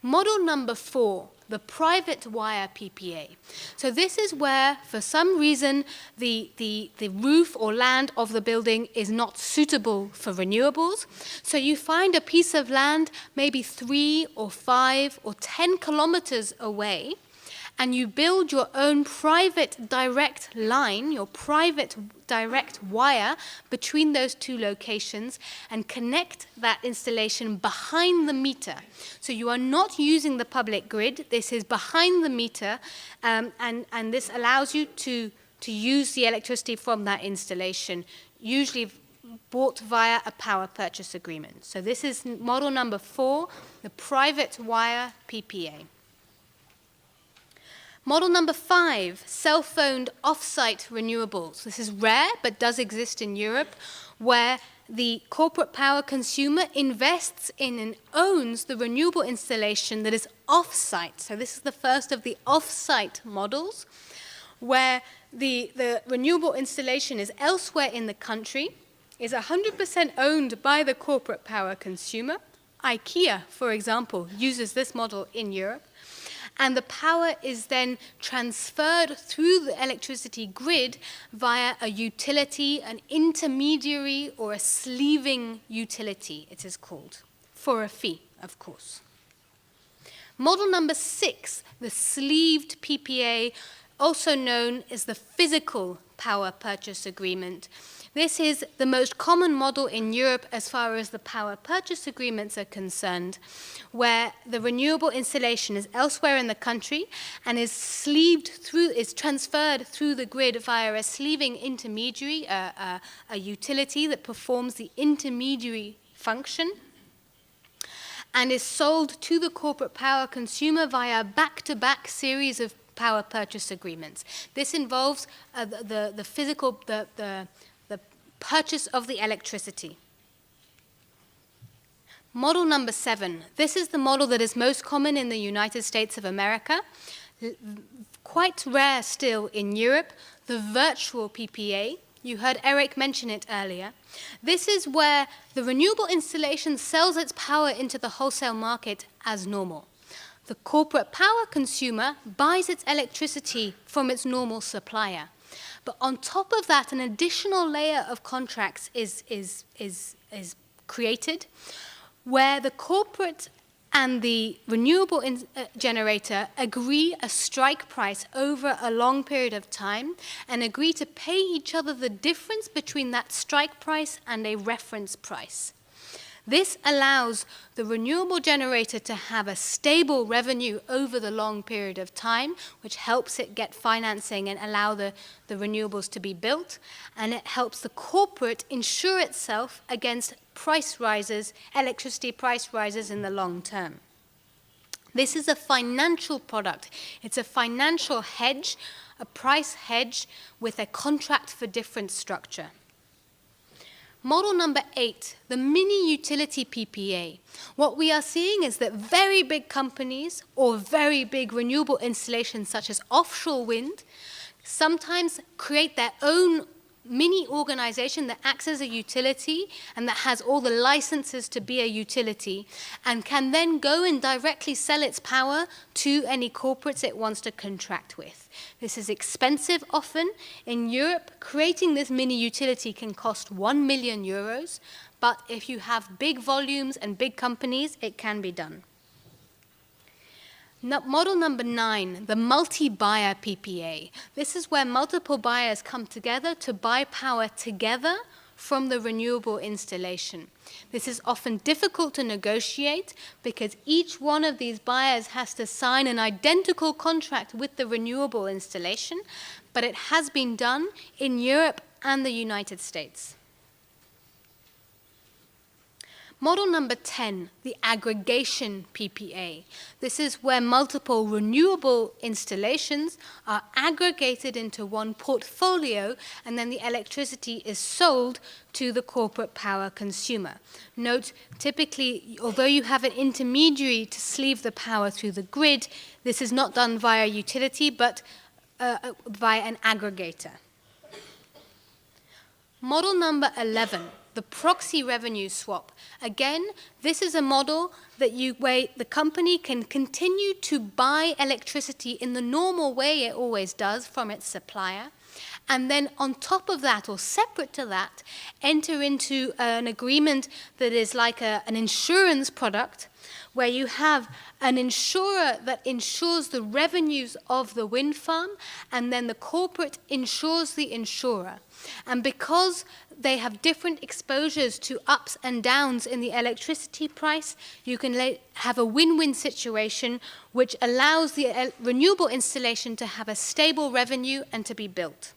Model number 4, the private wire PPA. So this is where, for some reason, the roof or land of the building is not suitable for renewables. So you find a piece of land maybe 3 or 5 or 10 kilometers away, and you build your own private direct line, your private direct wire between those two locations and connect that installation behind the meter. So you are not using the public grid. This is behind the meter, and this allows you to use the electricity from that installation, usually bought via a power purchase agreement. So this is model number 4, the private wire PPA. Model number 5, self-owned off-site renewables. This is rare, but does exist in Europe, where the corporate power consumer invests in and owns the renewable installation that is off-site. So this is the first of the off-site models, where the renewable installation is elsewhere in the country, is 100% owned by the corporate power consumer. IKEA, for example, uses this model in Europe. And the power is then transferred through the electricity grid via a utility, an intermediary, or a sleeving utility, it is called, for a fee, of course. Model number 6, the sleeved PPA, also known as the physical power purchase agreement. This is the most common model in Europe as far as the power purchase agreements are concerned, where the renewable installation is elsewhere in the country and is transferred through the grid via a sleeving intermediary, a utility that performs the intermediary function, and is sold to the corporate power consumer via a back-to-back series of power purchase agreements. This involves the purchase of the electricity. Model number 7. This is the model that is most common in the United States of America, quite rare still in Europe, the virtual PPA. You heard Eric mention it earlier. This is where the renewable installation sells its power into the wholesale market as normal. The corporate power consumer buys its electricity from its normal supplier. But on top of that, an additional layer of contracts is created where the corporate and the renewable generator agree a strike price over a long period of time and agree to pay each other the difference between that strike price and a reference price. This allows the renewable generator to have a stable revenue over the long period of time, which helps it get financing and allow the renewables to be built, and it helps the corporate insure itself against price rises, electricity price rises in the long term. This is a financial product. It's a financial hedge, a price hedge with a contract for difference structure. Model number 8, the mini utility PPA. What we are seeing is that very big companies or very big renewable installations such as offshore wind sometimes create their own mini organization that acts as a utility and that has all the licenses to be a utility and can then go and directly sell its power to any corporates it wants to contract with. This is expensive often. In Europe, creating this mini utility can cost 1 million euros, but if you have big volumes and big companies, it can be done. Model number 9, the multi-buyer PPA. This is where multiple buyers come together to buy power together from the renewable installation. This is often difficult to negotiate because each one of these buyers has to sign an identical contract with the renewable installation, but it has been done in Europe and the United States. Model number 10, the aggregation PPA. This is where multiple renewable installations are aggregated into one portfolio and then the electricity is sold to the corporate power consumer. Note, typically, although you have an intermediary to sleeve the power through the grid, this is not done via utility but via an aggregator. Model number 11, the proxy revenue swap. Again, this is a model that where the company can continue to buy electricity in the normal way it always does from its supplier, and then on top of that, or separate to that, enter into an agreement that is like an insurance product, where you have an insurer that insures the revenues of the wind farm, and then the corporate insures the insurer. And because they have different exposures to ups and downs in the electricity price, you can have a win-win situation which allows the renewable installation to have a stable revenue and to be built.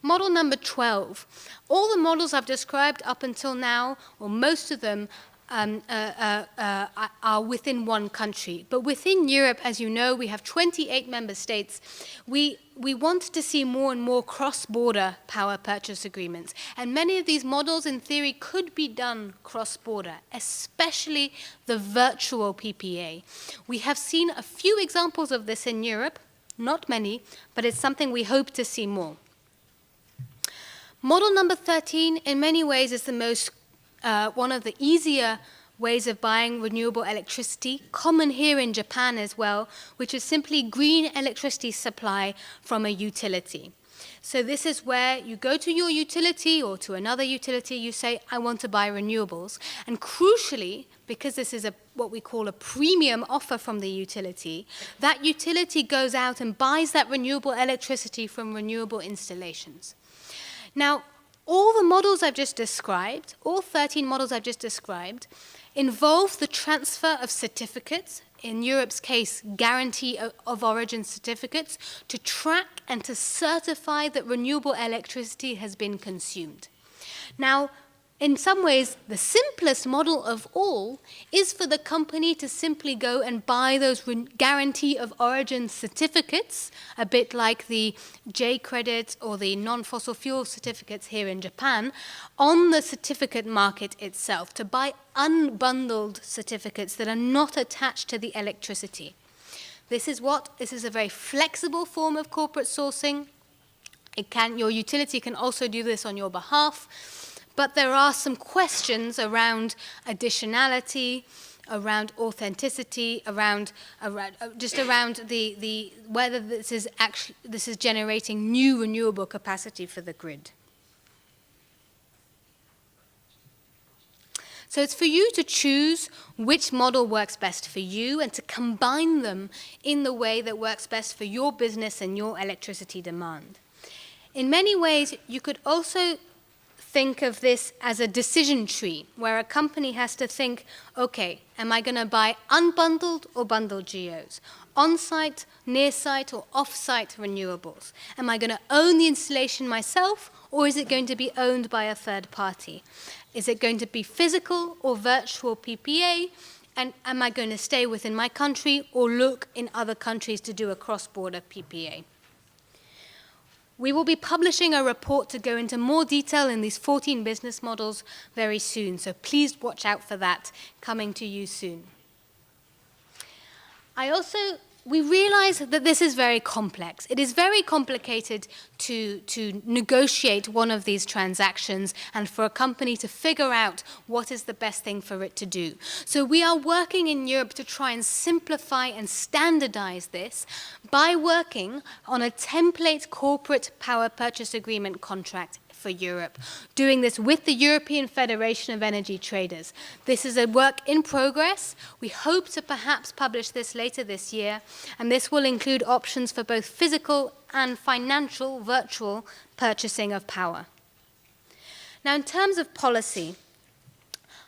Model number 12. All the models I've described up until now, or most of them, are within one country. But within Europe, as you know, we have 28 member states. We want to see more and more cross-border power purchase agreements. And many of these models, in theory, could be done cross-border, especially the virtual PPA. We have seen a few examples of this in Europe, not many, but it's something we hope to see more. Model number 13, in many ways, is the most one of the easier ways of buying renewable electricity, common here in Japan as well, which is simply green electricity supply from a utility. So this is where you go to your utility or to another utility, you say, I want to buy renewables. And crucially, because this is what we call a premium offer from the utility, that utility goes out and buys that renewable electricity from renewable installations. Now, all the models I've just described, all 13 models I've just described, involve the transfer of certificates, in Europe's case, guarantee of origin certificates, to track and to certify that renewable electricity has been consumed. Now, in some ways, the simplest model of all is for the company to simply go and buy those guarantee of origin certificates, a bit like the J credits or the non-fossil fuel certificates here in Japan, on the certificate market itself, to buy unbundled certificates that are not attached to the electricity. This is a very flexible form of corporate sourcing. Your utility can also do this on your behalf. But there are some questions around additionality, around authenticity, around the whether this is generating new renewable capacity for the grid. So it's for you to choose which model works best for you and to combine them in the way that works best for your business and your electricity demand. In many ways, you could also think of this as a decision tree, where a company has to think, okay, am I going to buy unbundled or bundled GEOs? On-site, near-site, or off-site renewables? Am I going to own the installation myself, or is it going to be owned by a third party? Is it going to be physical or virtual PPA? And am I going to stay within my country or look in other countries to do a cross-border PPA? We will be publishing a report to go into more detail in these 14 business models very soon, so please watch out for that coming to you soon. I also we realize that this is very complex. It is very complicated to negotiate one of these transactions and for a company to figure out what is the best thing for it to do. So we are working in Europe to try and simplify and standardize this by working on a template corporate power purchase agreement contract for Europe, doing this with the European Federation of Energy Traders. This is a work in progress. We hope to perhaps publish this later this year, and this will include options for both physical and financial virtual purchasing of power. Now, in terms of policy,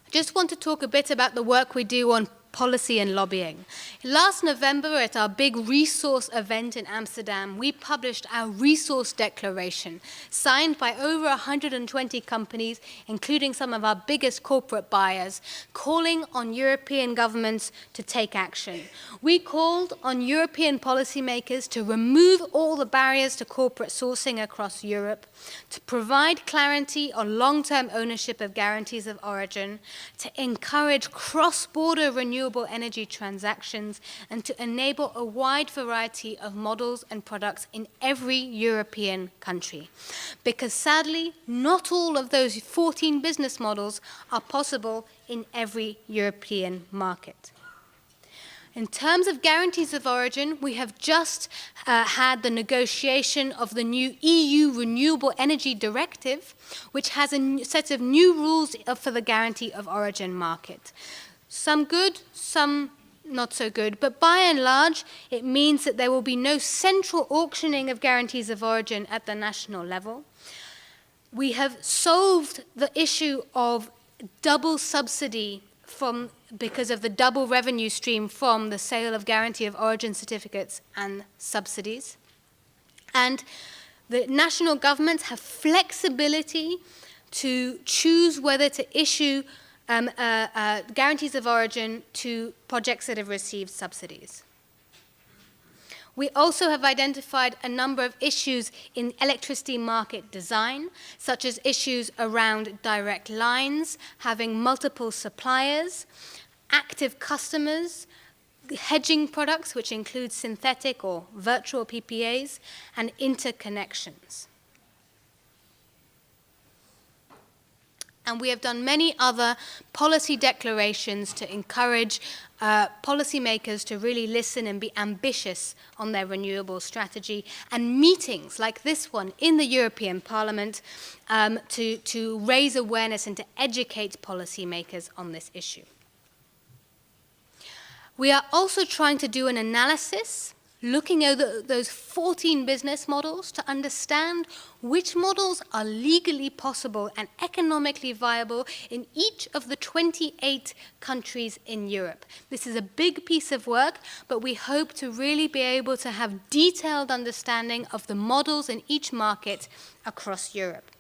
I just want to talk a bit about the work we do on policy and lobbying. Last November at our big resource event in Amsterdam, we published our resource declaration, signed by over 120 companies, including some of our biggest corporate buyers, calling on European governments to take action. We called on European policymakers to remove all the barriers to corporate sourcing across Europe, to provide clarity on long-term ownership of guarantees of origin, to encourage cross-border renewable energy transactions, and to enable a wide variety of models and products in every European country. Because sadly, not all of those 14 business models are possible in every European market. In terms of guarantees of origin, we have just had the negotiation of the new EU Renewable Energy Directive, which has a set of new rules for the guarantee of origin market. Some good, some not so good, but by and large, it means that there will be no central auctioning of guarantees of origin at the national level. We have solved the issue of double subsidy because of the double revenue stream from the sale of guarantee of origin certificates and subsidies. And the national governments have flexibility to choose whether to issue guarantees of origin to projects that have received subsidies. We also have identified a number of issues in electricity market design, such as issues around direct lines, having multiple suppliers, active customers, hedging products, which include synthetic or virtual PPAs, and interconnections. And we have done many other policy declarations to encourage policymakers to really listen and be ambitious on their renewable strategy, and meetings like this one in the European Parliament to raise awareness and to educate policymakers on this issue. We are also trying to do an analysis looking at those 14 business models to understand which models are legally possible and economically viable in each of the 28 countries in Europe. This is a big piece of work, but we hope to really be able to have detailed understanding of the models in each market across Europe.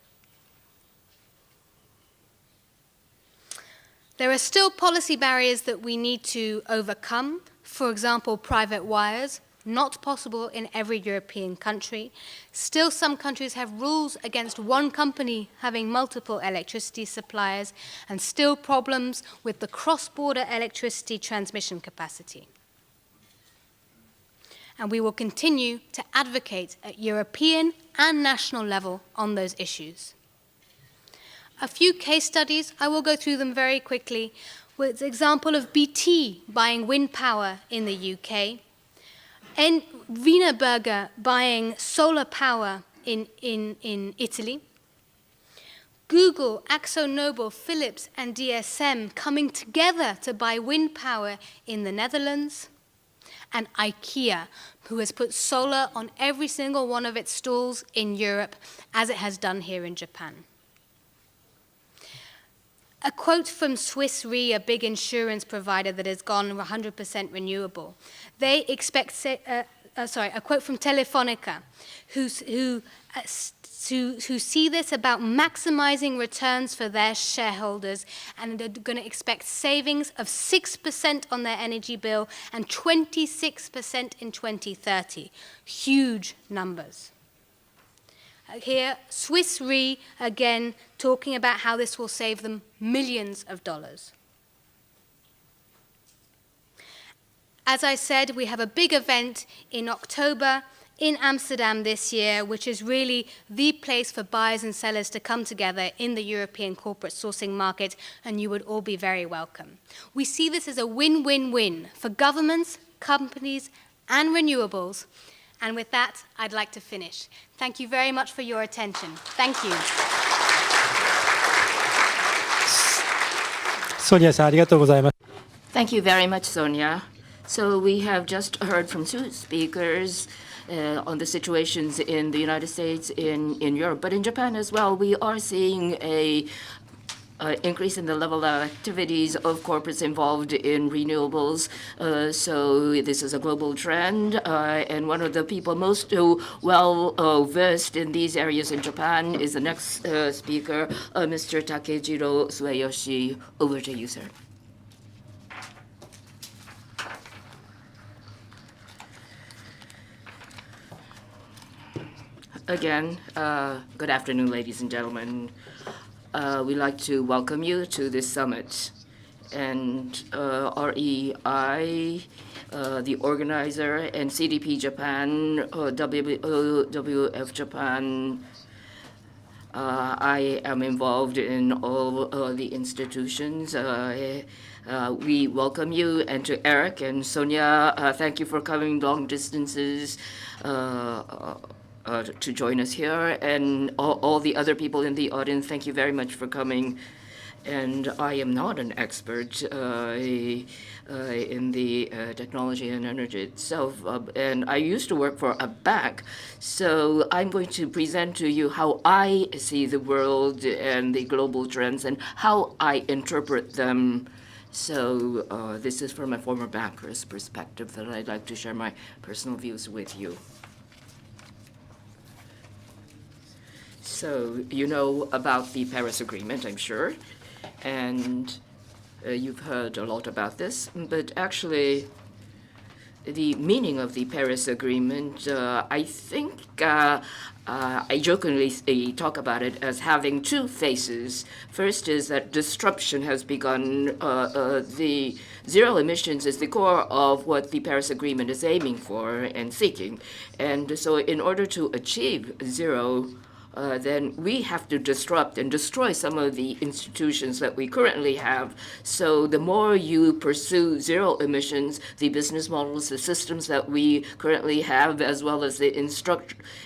There are still policy barriers that we need to overcome. For example, private wires. Not possible in every European country. Still, some countries have rules against one company having multiple electricity suppliers, and still problems with the cross-border electricity transmission capacity. And we will continue to advocate at European and national level on those issues. A few case studies, I will go through them very quickly, with the example of BT buying wind power in the UK, and Wienerberger buying solar power in Italy, Google, AkzoNobel, Philips, and DSM coming together to buy wind power in the Netherlands, and IKEA, who has put solar on every single one of its stalls in Europe, as it has done here in Japan. A quote from Swiss Re, a big insurance provider that has gone 100% renewable. They expect, a quote from Telefonica, who see this about maximizing returns for their shareholders, and are going to expect savings of 6% on their energy bill and 26% in 2030. Huge numbers. Here, Swiss Re, again, talking about how this will save them millions of dollars. As I said, we have a big event in October in Amsterdam this year, which is really the place for buyers and sellers to come together in the European corporate sourcing market, and you would all be very welcome. We see this as a win-win-win for governments, companies, and renewables. And with that, I'd like to finish. Thank you very much for your attention. Thank you. ソニアさんありがとうございます。 Thank you very much, Sonia. So we have just heard from two speakers on the situations in the United States, in Europe, but in Japan as well. We are seeing a increase in the level of activities of corporates involved in renewables. So this is a global trend, and one of the people most well-versed in these areas in Japan is the next speaker, Mr. Takejiro Sueyoshi. Over to you, sir. Again, good afternoon, ladies and gentlemen. We'd like to welcome you to this summit. And REI, the organizer, and CDP Japan, WWF Japan, I am involved in all the institutions. We welcome you, and to Eric and Sonia, thank you for coming long distances to join us here, and all the other people in the audience, thank you very much for coming. And I am not an expert in the technology and energy itself, and I used to work for a bank, so I'm going to present to you how I see the world and the global trends and how I interpret them. So this is from a former banker's perspective that I'd like to share my personal views with you. So you know about the Paris Agreement, I'm sure, and you've heard a lot about this, but actually the meaning of the Paris Agreement, I think I jokingly talk about it as having two faces. First is that disruption has begun. The zero emissions is the core of what the Paris Agreement is aiming for and seeking. And so in order to achieve zero, then we have to disrupt and destroy some of the institutions that we currently have. So the more you pursue zero emissions, the business models, the systems that we currently have, as well as the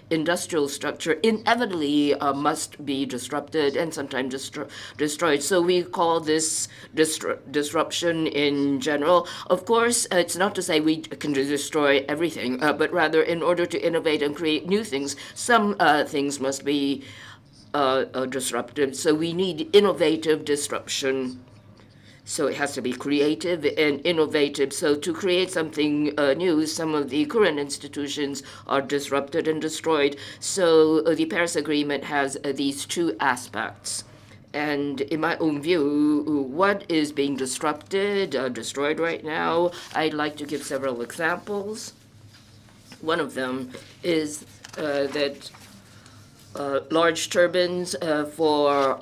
industrial structure, inevitably must be disrupted and sometimes destroyed. So we call this disruption in general. Of course, it's not to say we can destroy everything, but rather in order to innovate and create new things, some things must be disruptive. So we need innovative disruption. So it has to be creative and innovative. So to create something new, some of the current institutions are disrupted and destroyed. So the Paris Agreement has these two aspects. And in my own view, what is being disrupted, destroyed right now, I'd like to give several examples. One of them is that large turbines for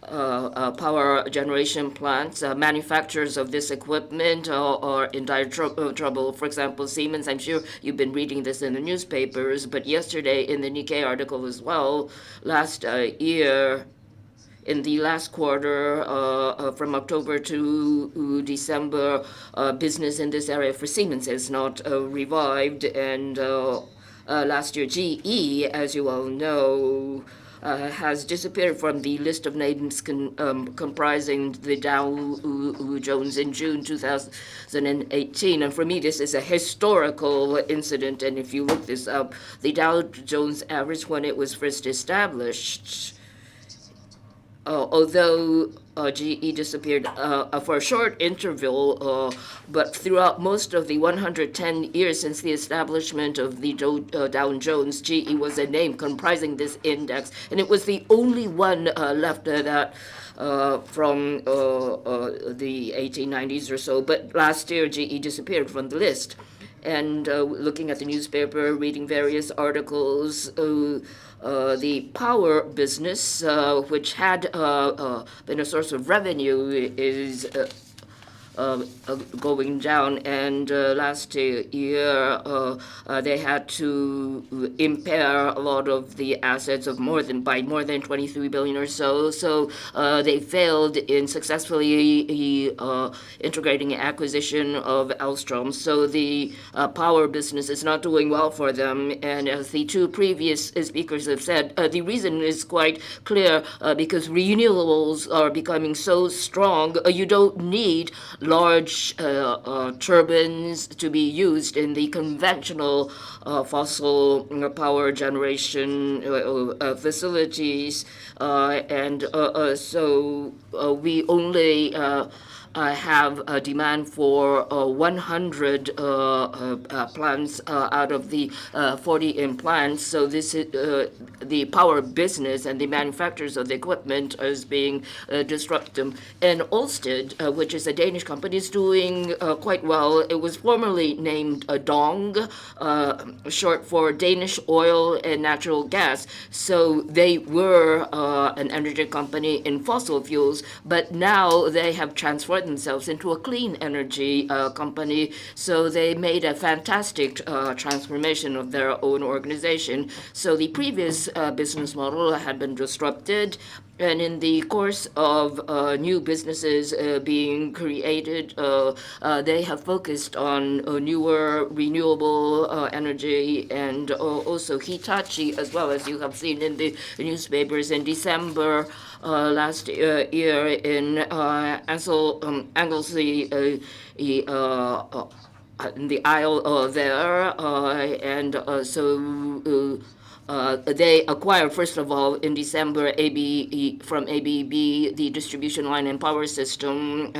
power generation plants, manufacturers of this equipment are in dire trouble. For example, Siemens, I'm sure you've been reading this in the newspapers, but yesterday in the Nikkei article as well, last year, in the last quarter, from October to December, business in this area for Siemens has not revived, and last year, GE, as you all know, has disappeared from the list of names comprising the Dow Jones in June 2018. And for me, this is a historical incident. And if you look this up, the Dow Jones average when it was first established, although GE disappeared for a short interval, but throughout most of the 110 years since the establishment of the Dow Jones, GE was a name comprising this index, and it was the only one left that from the 1890s or so. But last year, GE disappeared from the list. And looking at the newspaper, reading various articles, the power business, which had been a source of revenue, is going down, and last year they had to impair a lot of the assets of more than 23 billion or so. So they failed in successfully integrating acquisition of Alstrom. So the power business is not doing well for them. And as the two previous speakers have said, the reason is quite clear because renewables are becoming so strong. You don't need large turbines to be used in the conventional fossil power generation facilities. So we only have a demand for 100 plants out of the 40 implants. So this is the power business and the manufacturers of the equipment is being disrupted. And Ørsted, which is a Danish company, is doing quite well. It was formerly named Dong, short for Danish Oil and Natural Gas. So they were an energy company in fossil fuels, but now they have transformed themselves into a clean energy company. So they made a fantastic transformation of their own organization. So the previous business model had been disrupted, and in the course of new businesses being created, they have focused on newer renewable energy, and also Hitachi, as well as you have seen in the newspapers in December last year in Anglesey, in the Isle there, and so they acquired, first of all, in December, from ABB, the distribution line and power system,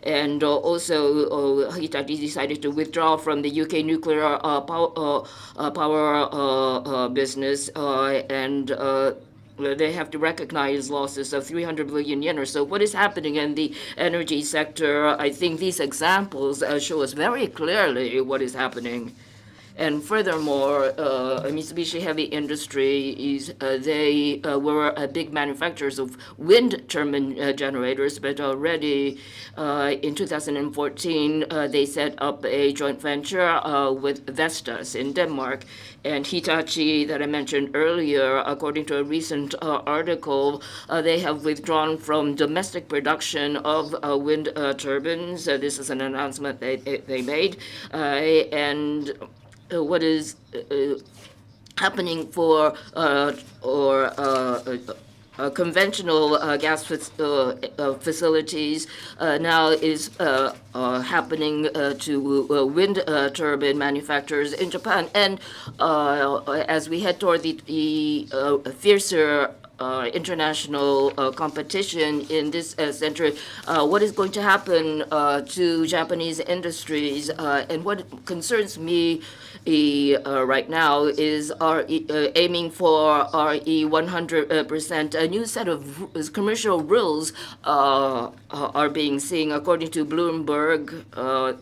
and also Hitachi decided to withdraw from the UK nuclear power business, and they have to recognize losses of 300 billion yen or so. What is happening in the energy sector? I think these examples show us very clearly what is happening. And furthermore, Mitsubishi Heavy Industries, they were big manufacturers of wind turbine generators, but already in 2014, they set up a joint venture with Vestas in Denmark. And Hitachi, that I mentioned earlier, according to a recent article, they have withdrawn from domestic production of wind turbines. This is an announcement they made. And what is happening for conventional gas facilities now is happening to wind turbine manufacturers in Japan. And as we head toward the fiercer international competition in this center, what is going to happen to Japanese industries? And what concerns me right now is aiming for RE 100%. A new set of commercial rules are being seen. According to Bloomberg,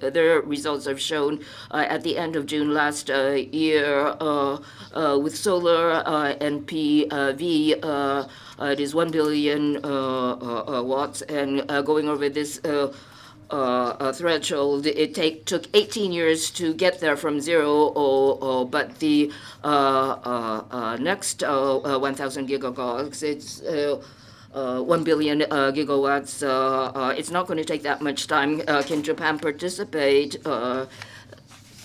their results have shown at the end of June last year with solar and PV, it is 1 billion watts, and going over this threshold, it took 18 years to get there from zero, but the next 1,000 gigawatts, it's 1 billion gigawatts. It's not going to take that much time. Can Japan participate?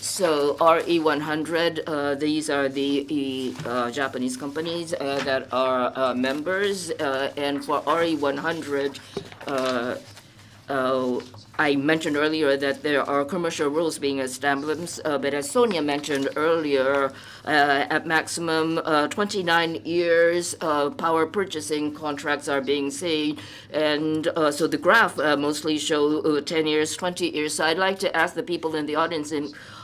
So RE100, these are the Japanese companies that are members, and for RE100, I mentioned earlier that there are commercial rules being established, but as Sonia mentioned earlier, at maximum 29 years, power purchasing contracts are being seen. And so the graph mostly show 10 years, 20 years. So I'd like to ask the people in the audience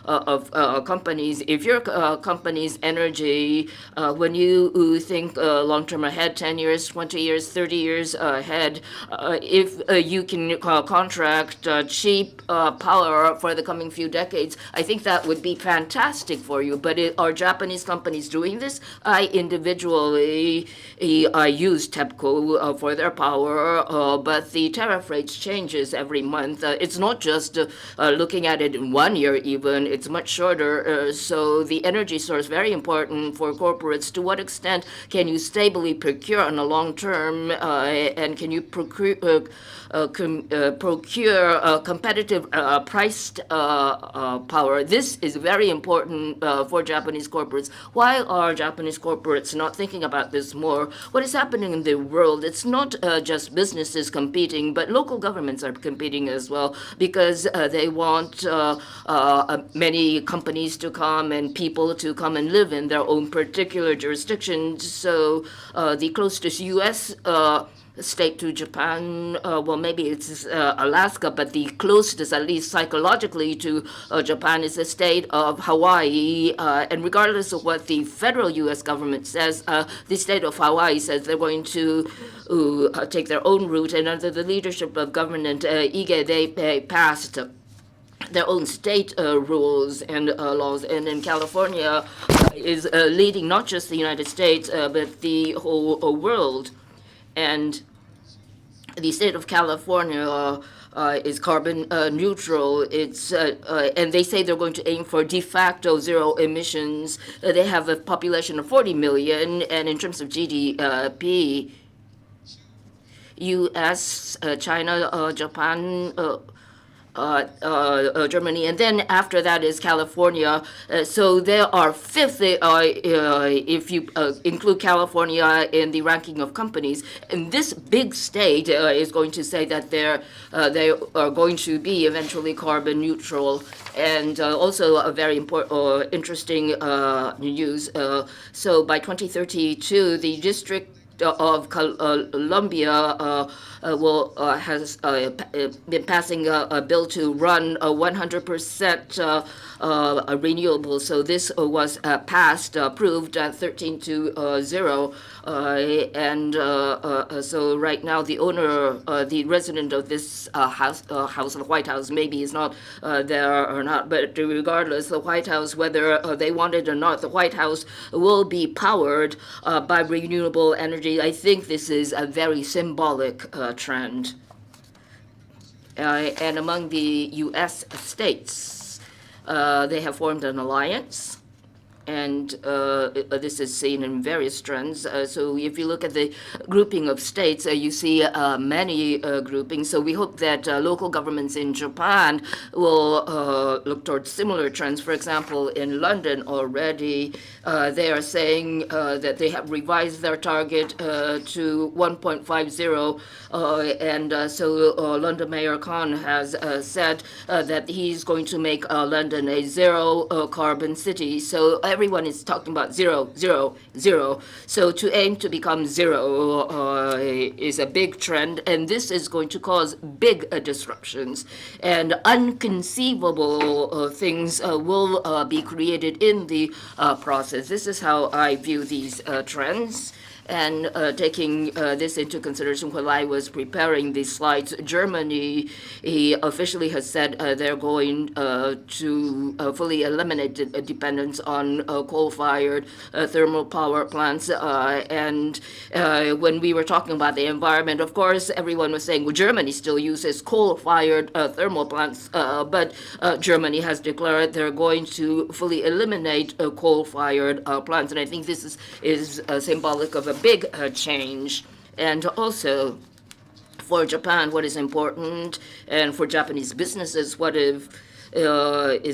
of companies, if your company's energy, when you think long-term ahead, 10 years, 20 years, 30 years ahead, if you can contract cheap power for the coming few decades, I think that would be fantastic for you. But are Japanese companies doing this? I individually use TEPCO for their power, but the tariff rates changes every month. It's not just looking at it in 1 year even, it's much shorter. So the energy source is very important for corporates. To what extent can you stably procure on a long term, and can you procure competitive priced power? This is very important for Japanese corporates. Why are Japanese corporates not thinking about this more? What is happening in the world? It's not just businesses competing, but local governments are competing as well, because they want many companies to come and people to come and live in their own particular jurisdictions. So the closest U.S. State to Japan, well, maybe it's Alaska, but the closest, at least psychologically, to Japan is the state of Hawaii. And regardless of what the federal U.S. government says, the state of Hawaii says they're going to take their own route. And under the leadership of Governor Ige, they passed their own state rules and laws. And in California is leading not just the United States, but the whole world. And the state of California is carbon neutral. It's and they say they're going to aim for de facto zero emissions. They have a population of 40 million, and in terms of GDP, U.S., China, Japan, Germany, and then after that is California. So they are fifth if you include California in the ranking of companies. And this big state is going to say that they are going to be eventually carbon neutral. And also a very important, interesting news. So by 2032, the District of Columbia has been passing a bill to run 100% renewables. So this was passed, approved 13-0. And so right now the owner, the resident of this house, the White House, maybe is not there or not, but regardless, the White House, whether they want it or not, the White House will be powered by renewable energy. I think this is a very symbolic trend. And among the U.S. states, they have formed an alliance. And this is seen in various trends. So if you look at the grouping of states, you see many groupings. So we hope that local governments in Japan will look towards similar trends. For example, in London already, they are saying that they have revised their target to 1.50. And so London Mayor Khan has said that he's going to make London a zero carbon city. So everyone is talking about zero, zero, zero. So to aim to become zero is a big trend, and this is going to cause big disruptions. And unconceivable things will be created in the process. This is how I view these trends. And taking this into consideration while I was preparing these slides, Germany officially has said they're going to fully eliminate the dependence on coal-fired thermal power plants. And when we were talking about the environment, of course, everyone was saying, well, Germany still uses coal-fired thermal plants, but Germany has declared they're going to fully eliminate coal-fired plants. And I think this is symbolic of a big change. And also for Japan, what is important, and for Japanese businesses, what is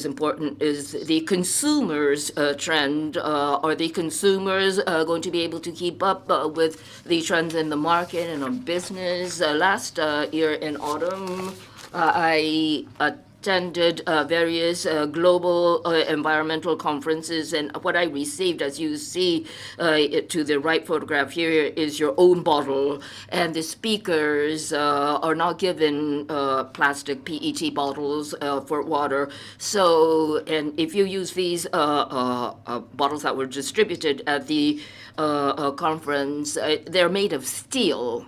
important is the consumers trend. Are the consumers going to be able to keep up with the trends in the market and on business? Last year in autumn, I attended various global environmental conferences, and what I received, as you see to the right photograph here, is your own bottle. And the speakers are not given plastic PET bottles for water. So, and if you use these bottles that were distributed at the conference, they're made of steel.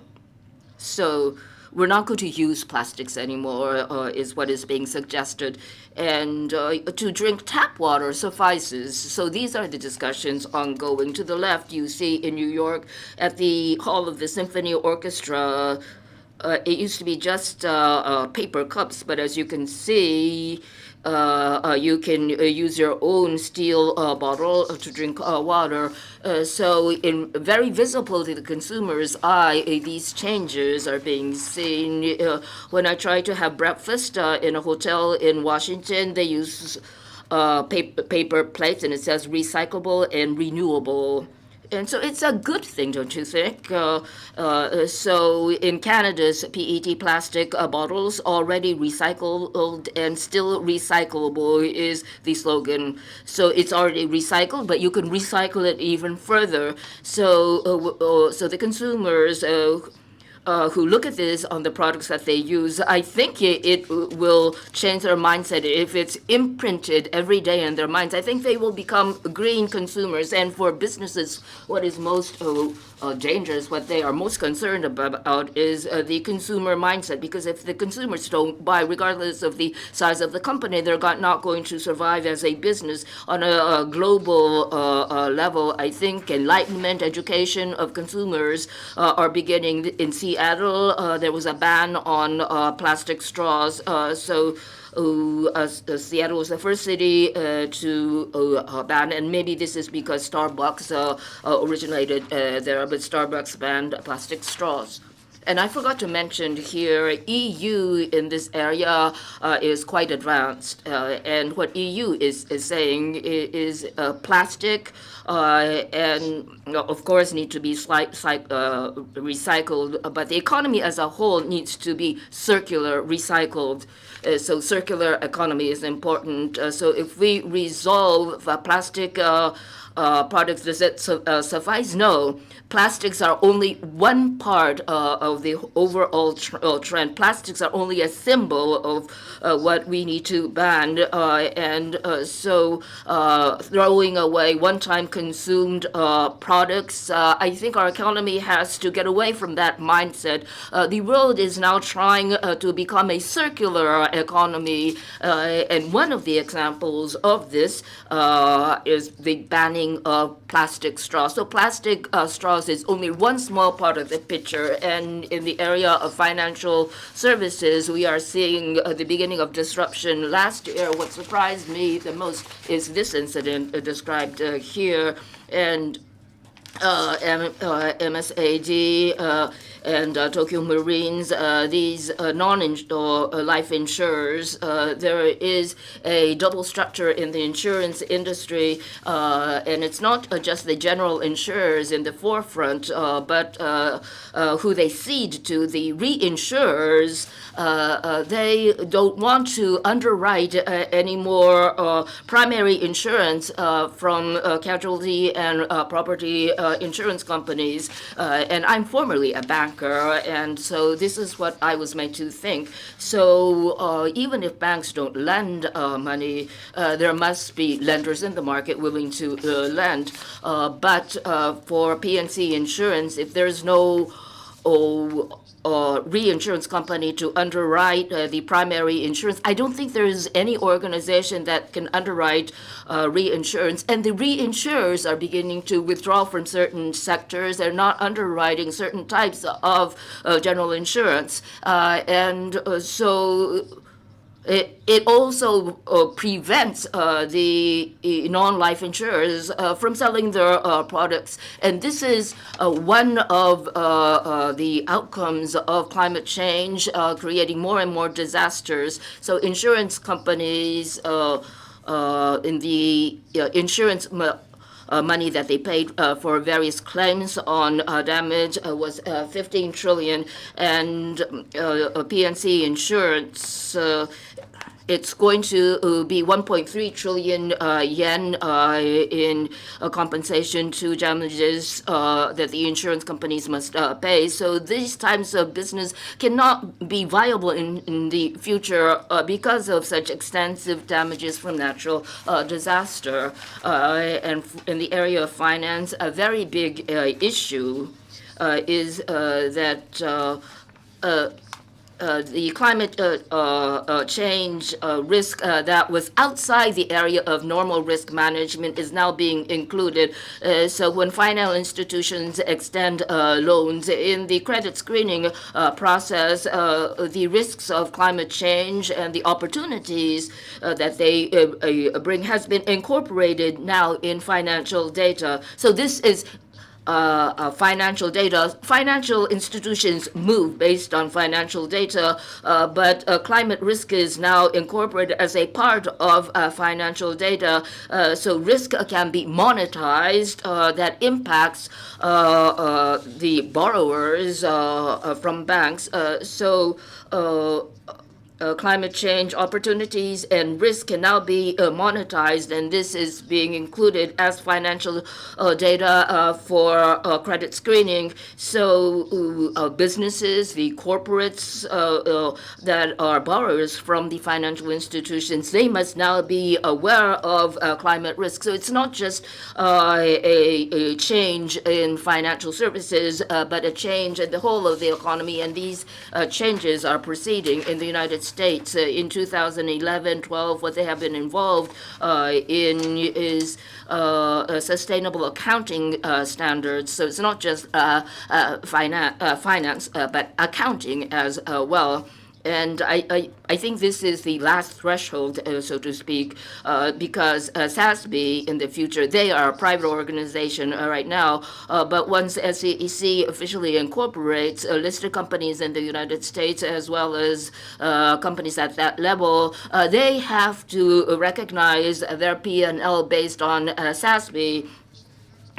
So we're not going to use plastics anymore, is what is being suggested. And to drink tap water suffices. So these are the discussions ongoing. To the left, you see in New York at the Hall of the Symphony Orchestra, it used to be just paper cups, but as you can see, you can use your own steel bottle to drink water. So very visible to the consumer's eye, these changes are being seen. When I try to have breakfast in a hotel in Washington, they use paper plates, and it says recyclable and renewable. And so it's a good thing, don't you think? So in Canada's PET plastic bottles, already recycled and still recyclable is the slogan. So it's already recycled, but you can recycle it even further. So, so the consumers who look at this on the products that they use, I think it will change their mindset. If it's imprinted every day in their minds, I think they will become green consumers. And for businesses, what is most dangerous, what they are most concerned about is the consumer mindset. Because if the consumers don't buy, regardless of the size of the company, they're not going to survive as a business. On a global level, I think enlightenment, education of consumers are beginning. In Seattle, there was a ban on plastic straws. So Seattle was the first city to ban, and maybe this is because Starbucks originated there, but Starbucks banned plastic straws. And I forgot to mention here, EU in this area is quite advanced. And what EU is saying is plastic and of course need to be recycled, but the economy as a whole needs to be circular, recycled. So circular economy is important. So if we resolve plastic products, does it suffice? No. Plastics are only one part of the overall trend. Plastics are only a symbol of what we need to ban. And so throwing away one-time consumed products, I think our economy has to get away from that mindset. The world is now trying to become a circular economy. And one of the examples of this is the banning of plastic straws. So plastic straws is only one small part of the picture, and in the area of financial services, we are seeing the beginning of disruption. Last year, what surprised me the most is this incident described here, and MSAD and Tokyo Marines, these non-life insurers, there is a double structure in the insurance industry, and it's not just the general insurers in the forefront, but who they cede to, the reinsurers. They don't want to underwrite any more primary insurance from casualty and property insurance companies. And I'm formerly a banker, and so this is what I was made to think. So even if banks don't lend money, there must be lenders in the market willing to lend. But for PNC insurance, if there's no reinsurance company to underwrite the primary insurance, I don't think there is any organization that can underwrite reinsurance. And the reinsurers are beginning to withdraw from certain sectors. They're not underwriting certain types of general insurance. So it also prevents the non-life insurers from selling their products. And this is one of the outcomes of climate change, creating more and more disasters. So insurance companies in the insurance money that they paid for various claims on damage was 15 trillion, and PNC insurance, it's going to be 1.3 trillion yen in compensation to damages that the insurance companies must pay. So these types of business cannot be viable in the future because of such extensive damages from natural disaster. And in the area of finance, a very big issue is that the climate change risk that was outside the area of normal risk management is now being included. So when financial institutions extend loans in the credit screening process, the risks of climate change and the opportunities that they bring has been incorporated now in financial data. So this is financial data. Financial institutions move based on financial data, but climate risk is now incorporated as a part of financial data. So risk can be monetized that impacts the borrowers from banks. Climate change opportunities and risk can now be monetized, and this is being included as financial data for credit screening. So businesses, the corporates that are borrowers from the financial institutions, they must now be aware of climate risk. So it's not just a change in financial services, but a change in the whole of the economy, and these changes are proceeding in the United States. In 2011-12, what they have been involved in is sustainable accounting standards. So it's not just finance, but accounting as well. And I think this is the last threshold, so to speak, because SASB in the future, they are a private organization right now, but once SEC officially incorporates listed companies in the United States as well as companies at that level, they have to recognize their P&L based on SASB.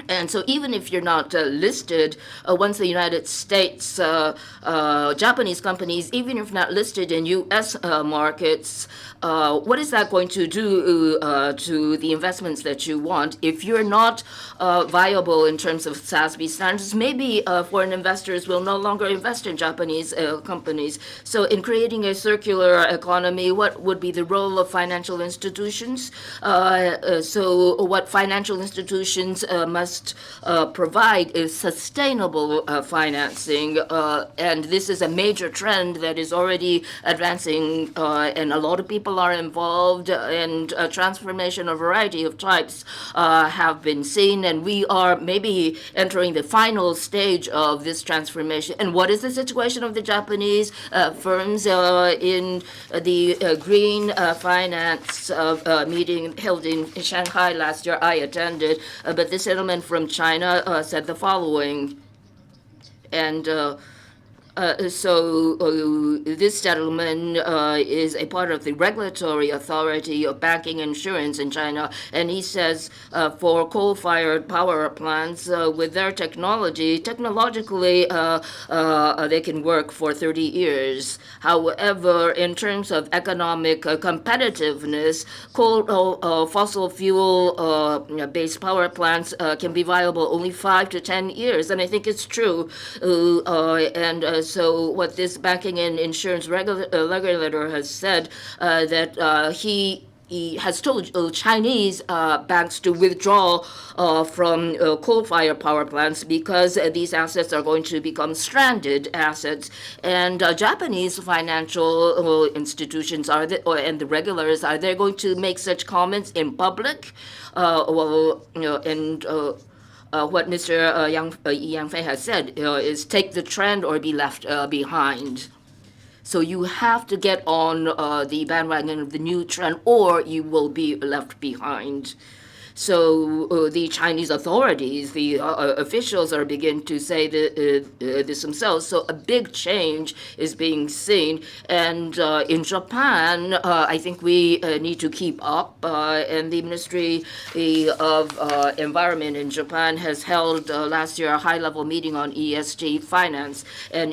And so even if you're not listed, once the United States, Japanese companies, even if not listed in U.S. Markets, what is that going to do to the investments that you want? If you're not viable in terms of SASB standards, maybe foreign investors will no longer invest in Japanese companies. So in creating a circular economy, what would be the role of financial institutions? So what financial institutions must provide is sustainable financing, and this is a major trend that is already advancing, and a lot of people are involved, and transformation of a variety of types have been seen, and we are maybe entering the final stage of this transformation. And what is the situation of the Japanese firms in the green finance meeting held in Shanghai last year? I attended, but this gentleman from China said the following, and this gentleman is a part of the regulatory authority of banking insurance in China, and he says for coal-fired power plants, with their technologically, they can work for 30 years. However, in terms of economic competitiveness, fossil fuel-based power plants can be viable only 5 to 10 years, and I think it's true. So what this banking and insurance regulator has said, that he has told Chinese banks to withdraw from coal-fired power plants because these assets are going to become stranded assets. And Japanese financial institutions and the regulators, are they going to make such comments in public? What Mr. Yang Fei has said is take the trend or be left behind. So you have to get on the bandwagon of the new trend, or you will be left behind. So the Chinese authorities, the officials are beginning to say this themselves. So a big change is being seen. And in Japan, I think we need to keep up. And the Ministry of Environment in Japan has held last year a high-level meeting on ESG finance and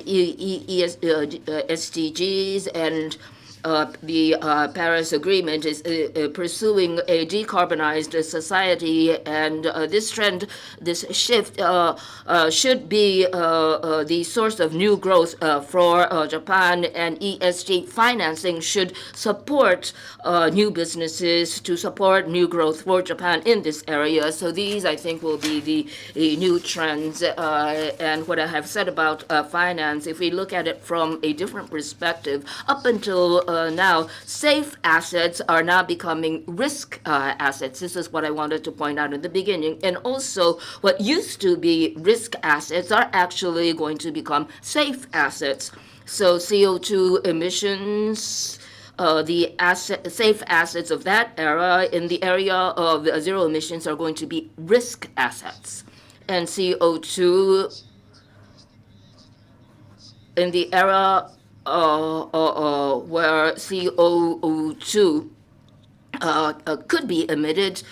SDGs and the Paris Agreement is pursuing a decarbonized society, and this trend, this shift, should be the source of new growth for Japan, and ESG financing should support new businesses to support new growth for Japan in this area. So these, I think, will be the new trends. And what I have said about finance, if we look at it from a different perspective, up until now, safe assets are now becoming risk assets. This is what I wanted to point out in the beginning. And also, what used to be risk assets are actually going to become safe assets. So CO2 emissions, the safe assets of that era in the area of zero emissions are going to be risk assets. And CO2 in the era where CO2 could be emitted,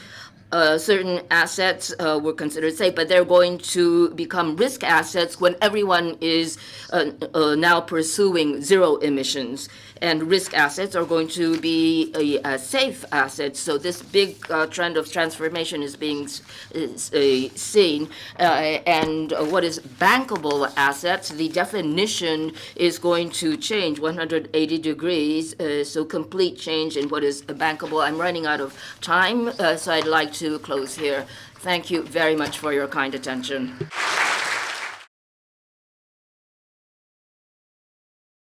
certain assets were considered safe, but they're going to become risk assets when everyone is now pursuing zero emissions. And risk assets are going to be safe assets. So this big trend of transformation is being seen. And what is bankable assets, the definition is going to change 180 degrees. So complete change in what is bankable. I'm running out of time, so I'd like to close here. Thank you very much for your kind attention.